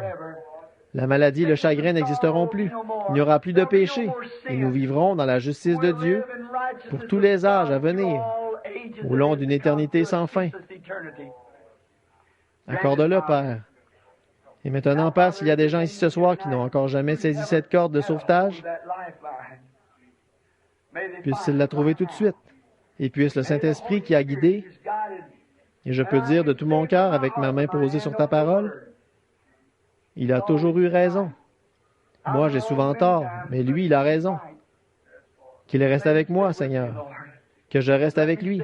La maladie et le chagrin n'existeront plus. Il n'y aura plus de péché. Et nous vivrons dans la justice de Dieu pour tous les âges à venir, au long d'une éternité sans fin. Accorde-le, Père. Et maintenant, Père, s'il y a des gens ici ce soir qui n'ont encore jamais saisi cette corde de sauvetage, puissent-ils la trouver tout de suite. Et puisse le Saint-Esprit qui a guidé, et je peux dire de tout mon cœur avec ma main posée sur ta parole, il a toujours eu raison. Moi, j'ai souvent tort, mais lui, il a raison. Qu'il reste avec moi, Seigneur. Que je reste avec lui.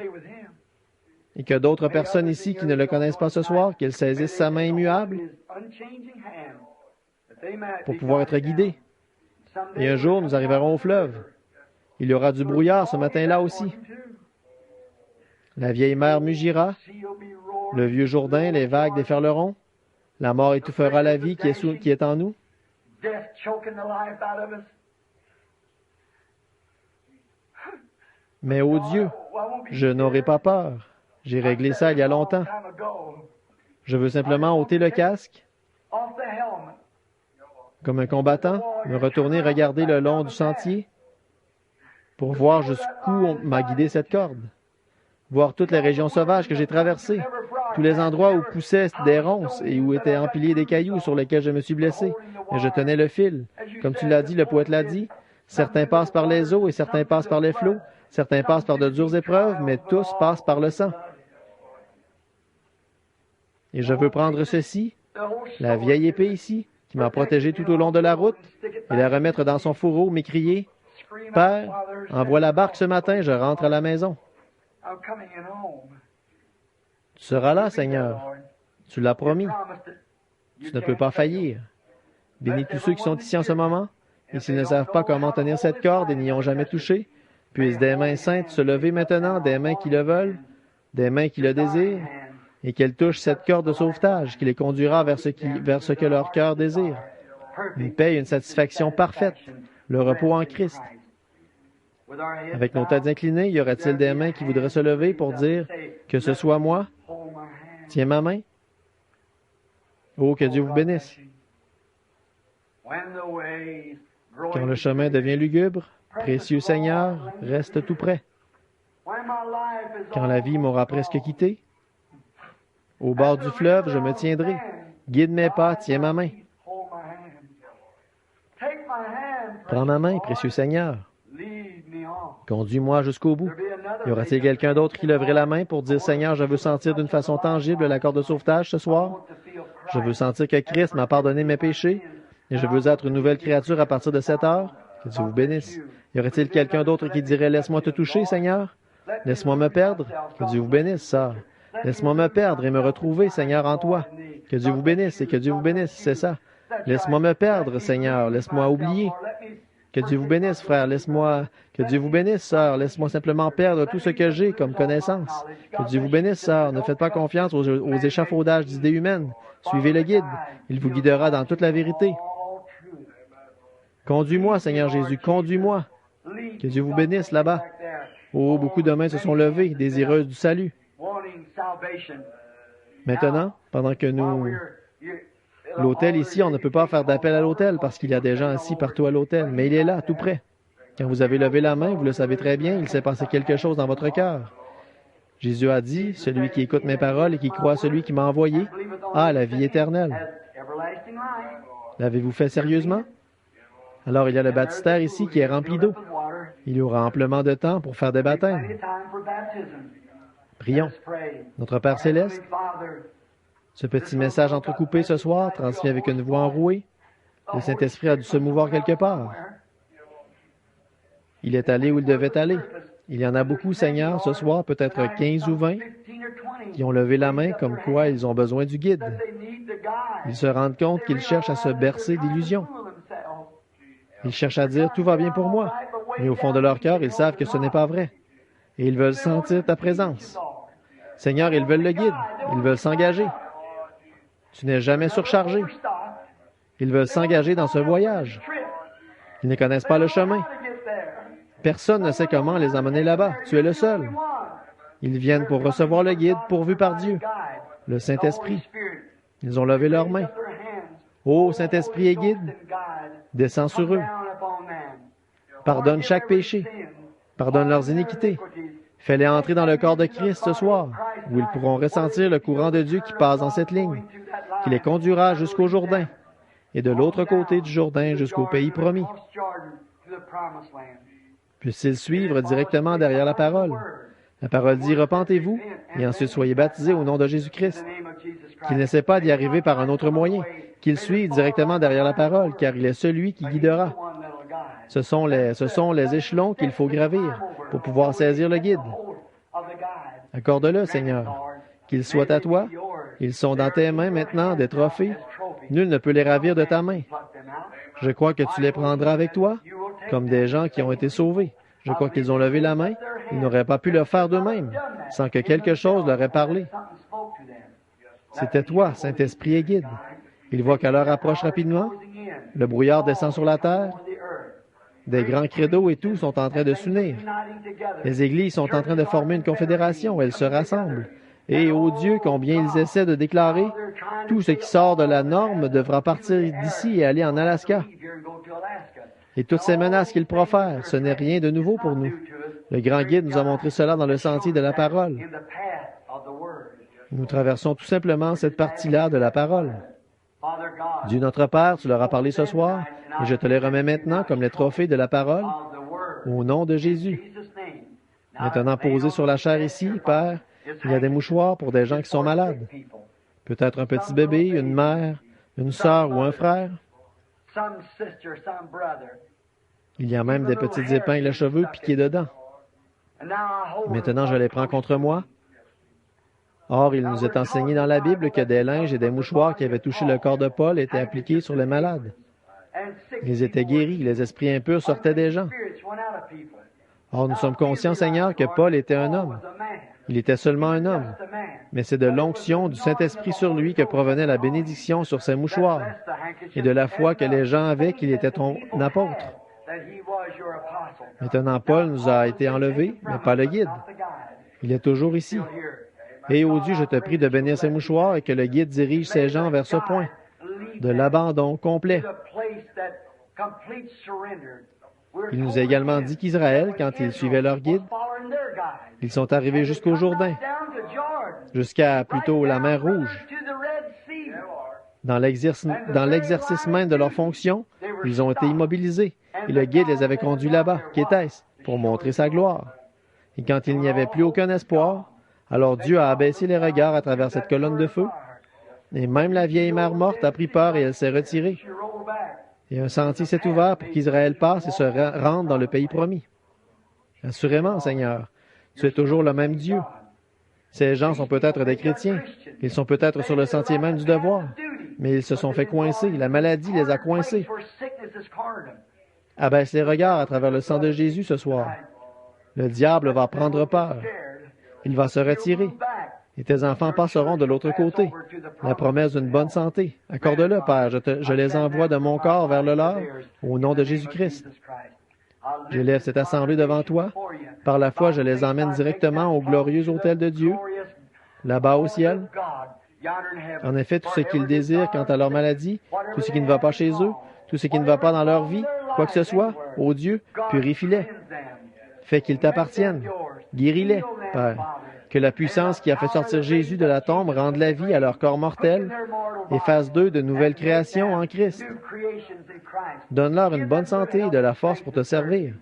Et que d'autres personnes ici qui ne le connaissent pas ce soir, qu'ils saisissent sa main immuable pour pouvoir être guidés. Et un jour, nous arriverons au fleuve. Il y aura du brouillard ce matin-là aussi. La vieille mer mugira, le vieux Jourdain, les vagues déferleront, la mort étouffera la vie qui est en nous. Mais ô Dieu, je n'aurai pas peur. J'ai réglé ça il y a longtemps. Je veux simplement ôter le casque, comme un combattant, me retourner regarder le long du sentier pour voir jusqu'où m'a guidé cette corde, voir toutes les régions sauvages que j'ai traversées, tous les endroits où poussaient des ronces et où étaient empilés des cailloux sur lesquels je me suis blessé. Et je tenais le fil. Comme tu l'as dit, le poète l'a dit, certains passent par les eaux et certains passent par les flots, certains passent par de dures épreuves, mais tous passent par le sang. Et je veux prendre ceci, la vieille épée ici, qui m'a protégé tout au long de la route, et la remettre dans son fourreau, m'écrier, « Père, envoie la barque ce matin, je rentre à la maison. » Tu seras là, Seigneur. Tu l'as promis. Tu ne peux pas faillir. Bénis tous ceux qui sont ici en ce moment, et s'ils ne savent pas comment tenir cette corde et n'y ont jamais touché, puissent des mains saintes se lever maintenant, des mains qui le veulent, des mains qui le désirent, et qu'elles touchent cette corde de sauvetage qui les conduira vers ce que leur cœur désire. Une paix et une satisfaction parfaite, le repos en Christ. Avec nos têtes inclinées, y aurait-il des mains qui voudraient se lever pour dire que ce soit moi? Tiens ma main. Oh, que Dieu vous bénisse. Quand le chemin devient lugubre, précieux Seigneur, reste tout près. Quand la vie m'aura presque quitté, au bord du fleuve, je me tiendrai. Guide mes pas, tiens ma main. Prends ma main, précieux Seigneur. Conduis-moi jusqu'au bout. Y aura-t-il quelqu'un d'autre qui lèverait la main pour dire, Seigneur, je veux sentir d'une façon tangible la corde de sauvetage ce soir? Je veux sentir que Christ m'a pardonné mes péchés et je veux être une nouvelle créature à partir de cette heure. Que Dieu vous bénisse. Y aurait-il quelqu'un d'autre qui dirait, laisse-moi te toucher, Seigneur? Laisse-moi me perdre. Que Dieu vous bénisse, sœur. Laisse-moi me perdre et me retrouver, Seigneur, en toi. Que Dieu vous bénisse et que Dieu vous bénisse, c'est ça. Laisse-moi me perdre, Seigneur. Laisse-moi oublier. Que Dieu vous bénisse, frère. Que Dieu vous bénisse, sœur. Laisse-moi simplement perdre tout ce que j'ai comme connaissance. Que Dieu vous bénisse, sœur. Ne faites pas confiance aux échafaudages d'idées humaines. Suivez le guide. Il vous guidera dans toute la vérité. Conduis-moi, Seigneur Jésus. Conduis-moi. Que Dieu vous bénisse là-bas. Oh, beaucoup de mains se sont levées, désireuses du salut. Maintenant, pendant que l'autel ici, on ne peut pas faire d'appel à l'autel parce qu'il y a des gens assis partout à l'autel, mais il est là, tout près. Quand vous avez levé la main, vous le savez très bien, il s'est passé quelque chose dans votre cœur. Jésus a dit, celui qui écoute mes paroles et qui croit à celui qui m'a envoyé a la vie éternelle. L'avez-vous fait sérieusement? Alors il y a le baptistère ici qui est rempli d'eau. Il y aura amplement de temps pour faire des baptêmes. Prions. Notre Père céleste, ce petit message entrecoupé ce soir, transmis avec une voix enrouée, le Saint-Esprit a dû se mouvoir quelque part. Il est allé où il devait aller. Il y en a beaucoup, Seigneur, ce soir, peut-être 15 ou 20, qui ont levé la main comme quoi ils ont besoin du guide. Ils se rendent compte qu'ils cherchent à se bercer d'illusions. Ils cherchent à dire « tout va bien pour moi », mais au fond de leur cœur, ils savent que ce n'est pas vrai. Et ils veulent sentir ta présence. Seigneur, ils veulent le guide. Ils veulent s'engager. Tu n'es jamais surchargé. Ils veulent s'engager dans ce voyage. Ils ne connaissent pas le chemin. Personne ne sait comment les emmener là-bas. Tu es le seul. Ils viennent pour recevoir le guide pourvu par Dieu, le Saint-Esprit. Ils ont levé leurs mains. Ô Saint-Esprit et guide, descends sur eux. Pardonne chaque péché. Pardonne leurs iniquités. Fais-les entrer dans le corps de Christ ce soir, où ils pourront ressentir le courant de Dieu qui passe dans cette ligne, qui les conduira jusqu'au Jourdain, et de l'autre côté du Jourdain jusqu'au pays promis. Puissent-ils suivre directement derrière la parole? La parole dit, repentez-vous, et ensuite soyez baptisés au nom de Jésus-Christ. Qu'ils n'essaient pas d'y arriver par un autre moyen, qu'ils suivent directement derrière la parole, car il est celui qui guidera. Ce sont les échelons qu'il faut gravir pour pouvoir saisir le guide. Accorde-le, Seigneur. Qu'ils soient à toi. Ils sont dans tes mains maintenant, des trophées. Nul ne peut les ravir de ta main. Je crois que tu les prendras avec toi, comme des gens qui ont été sauvés. Je crois qu'ils ont levé la main. Ils n'auraient pas pu le faire d'eux-mêmes, sans que quelque chose leur ait parlé. C'était toi, Saint-Esprit et guide. Ils voient qu'à l'heure approche rapidement. Le brouillard descend sur la terre. Des grands credos et tout sont en train de s'unir. Les églises sont en train de former une confédération. Elles se rassemblent. Et, ô Dieu, combien ils essaient de déclarer, tout ce qui sort de la norme devra partir d'ici et aller en Alaska. Et toutes ces menaces qu'ils profèrent, ce n'est rien de nouveau pour nous. Le grand guide nous a montré cela dans le sentier de la parole. Nous traversons tout simplement cette partie-là de la parole. Dieu notre Père, tu leur as parlé ce soir, et je te les remets maintenant comme les trophées de la parole, au nom de Jésus. Maintenant posés sur la chair ici, Père, il y a des mouchoirs pour des gens qui sont malades. Peut-être un petit bébé, une mère, une sœur ou un frère. Il y a même des petites épingles à cheveux piquées dedans. Maintenant, je les prends contre moi. Or, il nous est enseigné dans la Bible que des linges et des mouchoirs qui avaient touché le corps de Paul étaient appliqués sur les malades. Ils étaient guéris, les esprits impurs sortaient des gens. Or, nous sommes conscients, Seigneur, que Paul était un homme. Il était seulement un homme. Mais c'est de l'onction du Saint-Esprit sur lui que provenait la bénédiction sur ses mouchoirs et de la foi que les gens avaient qu'il était ton apôtre. Maintenant, Paul nous a été enlevé, mais pas le guide. Il est toujours ici. Et ô Dieu, je te prie de bénir ces mouchoirs et que le guide dirige ces gens vers ce point de l'abandon complet. Il nous a également dit qu'Israël, quand ils suivaient leur guide, ils sont arrivés jusqu'au Jourdain, jusqu'à plutôt la mer Rouge. Dans l'exercice même de leur fonction, ils ont été immobilisés et le guide les avait conduits là-bas, qu'était-ce, pour montrer sa gloire. Et quand il n'y avait plus aucun espoir, alors Dieu a abaissé les regards à travers cette colonne de feu, et même la vieille mère morte a pris peur et elle s'est retirée. Et un sentier s'est ouvert pour qu'Israël passe et se rende dans le pays promis. Assurément, Seigneur, tu es toujours le même Dieu. Ces gens sont peut-être des chrétiens, ils sont peut-être sur le sentier même du devoir, mais ils se sont fait coincer, la maladie les a coincés. Abaisse les regards à travers le sang de Jésus ce soir. Le diable va prendre peur. Il va se retirer. Et tes enfants passeront de l'autre côté. La promesse d'une bonne santé. Accorde-le, Père. Je les envoie de mon corps vers le leur, au nom de Jésus-Christ. Je lève cette assemblée devant toi. Par la foi, je les emmène directement au glorieux autel de Dieu, là-bas au ciel. En effet, tout ce qu'ils désirent quant à leur maladie, tout ce qui ne va pas chez eux, tout ce qui ne va pas dans leur vie, quoi que ce soit, ô Dieu, purifie-les. Fais qu'ils t'appartiennent. Guéris-les, Père. Que la puissance qui a fait sortir Jésus de la tombe rende la vie à leur corps mortel et fasse d'eux de nouvelles créations en Christ. Donne-leur une bonne santé et de la force pour te servir.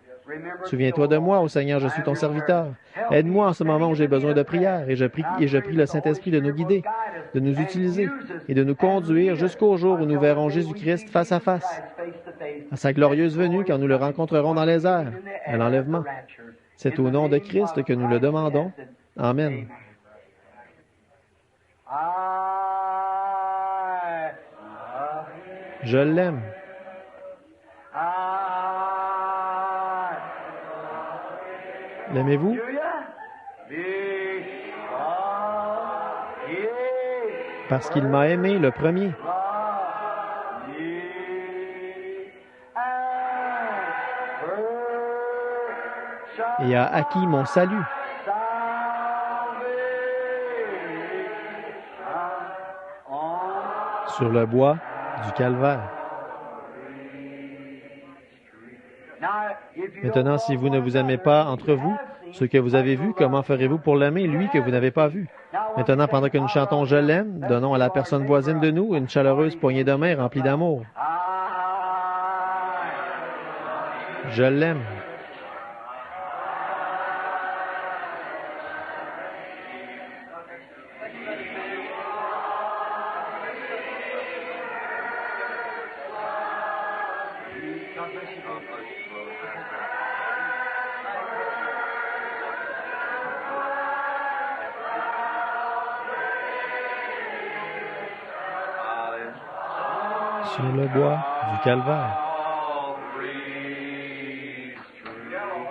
Souviens-toi de moi, ô Seigneur, je suis ton serviteur. Aide-moi en ce moment où j'ai besoin de prière et je prie le Saint-Esprit de nous guider, de nous utiliser et de nous conduire jusqu'au jour où nous verrons Jésus-Christ face à face, à sa glorieuse venue quand nous le rencontrerons dans les airs, à l'enlèvement. C'est au nom de Christ que nous le demandons. Amen. Je l'aime. L'aimez-vous? Parce qu'il m'a aimé le premier. Et a acquis mon salut. Sur le bois du calvaire. Maintenant, si vous ne vous aimez pas entre vous, ce que vous avez vu, comment ferez-vous pour l'aimer, lui que vous n'avez pas vu? Maintenant, pendant que nous chantons Je l'aime, donnons à la personne voisine de nous une chaleureuse poignée de main remplie d'amour. Je l'aime. Sur le bois du calvaire.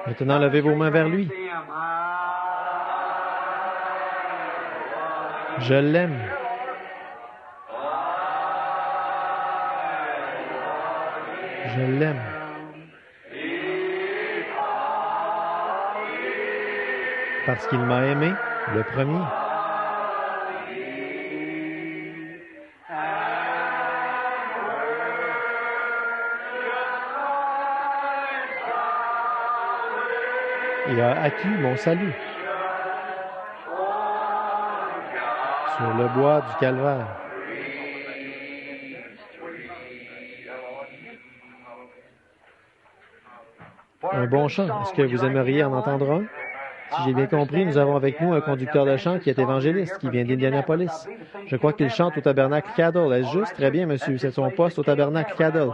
Maintenant, levez vos mains vers lui. Je l'aime. Je l'aime. Parce qu'il m'a aimé, le premier. Il a acquis mon salut. Sur le bois du calvaire. Un bon chant. Est-ce que vous aimeriez en entendre un? Si j'ai bien compris, nous avons avec nous un conducteur de chant qui est évangéliste, qui vient d'Indianapolis. Je crois qu'il chante au tabernacle Cadell. Est-ce juste? Très bien, monsieur. C'est son poste au tabernacle Cadell.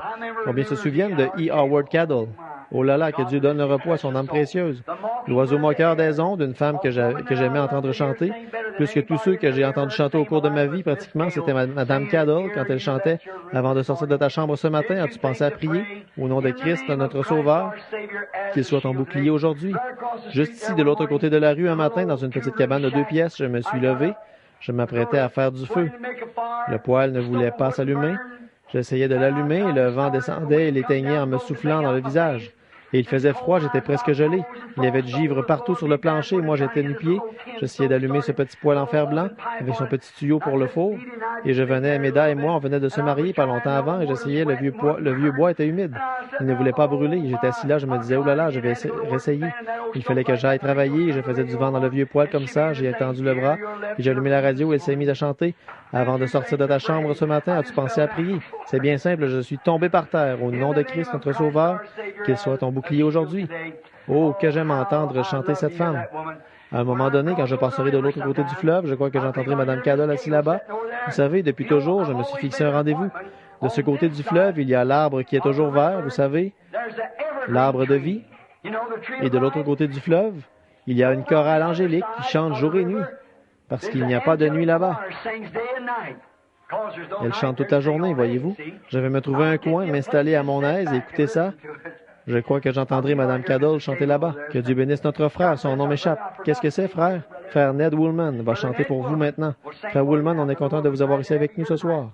Combien se souviennent de E. Howard Cadell? Oh là là, que Dieu donne le repos à son âme précieuse. L'oiseau moqueur des ondes, une femme que j'aimais entendre chanter. Plus que tous ceux que j'ai entendus chanter au cours de ma vie, pratiquement, c'était Madame Cadell quand elle chantait « Avant de sortir de ta chambre ce matin, as-tu pensé à prier? Au nom de Christ, notre Sauveur, qu'il soit ton bouclier aujourd'hui. » Juste ici, de l'autre côté de la rue, un matin, dans une petite cabane de 2 pièces, je me suis levé. Je m'apprêtais à faire du feu. Le poêle ne voulait pas s'allumer. J'essayais de l'allumer et le vent descendait et l'éteignait en me soufflant dans le visage. Et il faisait froid, j'étais presque gelé. Il y avait du givre partout sur le plancher et moi j'étais nu-pied. J'essayais d'allumer ce petit poêle en fer blanc avec son petit tuyau pour le four. Et je venais, Méda et moi, on venait de se marier pas longtemps avant et j'essayais, le vieux bois était humide. Il ne voulait pas brûler. J'étais assis là, je me disais, oh là là, je vais réessayer. Il fallait que j'aille travailler et je faisais du vent dans le vieux poêle comme ça. J'ai étendu le bras et j'ai allumé la radio et elle s'est mise à chanter. Avant de sortir de ta chambre ce matin, as-tu pensé à prier? C'est bien simple, je suis tombé par terre. Au nom de Christ, notre Sauveur, qu'il soit ton bouclier aujourd'hui. Oh, que j'aime entendre chanter cette femme. À un moment donné, quand je passerai de l'autre côté du fleuve, je crois que j'entendrai Mme Cadell assis là-bas. Vous savez, depuis toujours, je me suis fixé un rendez-vous. De ce côté du fleuve, il y a l'arbre qui est toujours vert, vous savez, l'arbre de vie. Et de l'autre côté du fleuve, il y a une chorale angélique qui chante jour et nuit, parce qu'il n'y a pas de nuit là-bas. Elle chante toute la journée, voyez-vous. Je vais me trouver un coin, m'installer à mon aise et écouter ça. Je crois que j'entendrai Mme Cadell chanter là-bas. Que Dieu bénisse notre frère, son nom m'échappe. Qu'est-ce que c'est, frère? Frère Ned Woolman va chanter pour vous maintenant. Frère Woolman, on est content de vous avoir ici avec nous ce soir.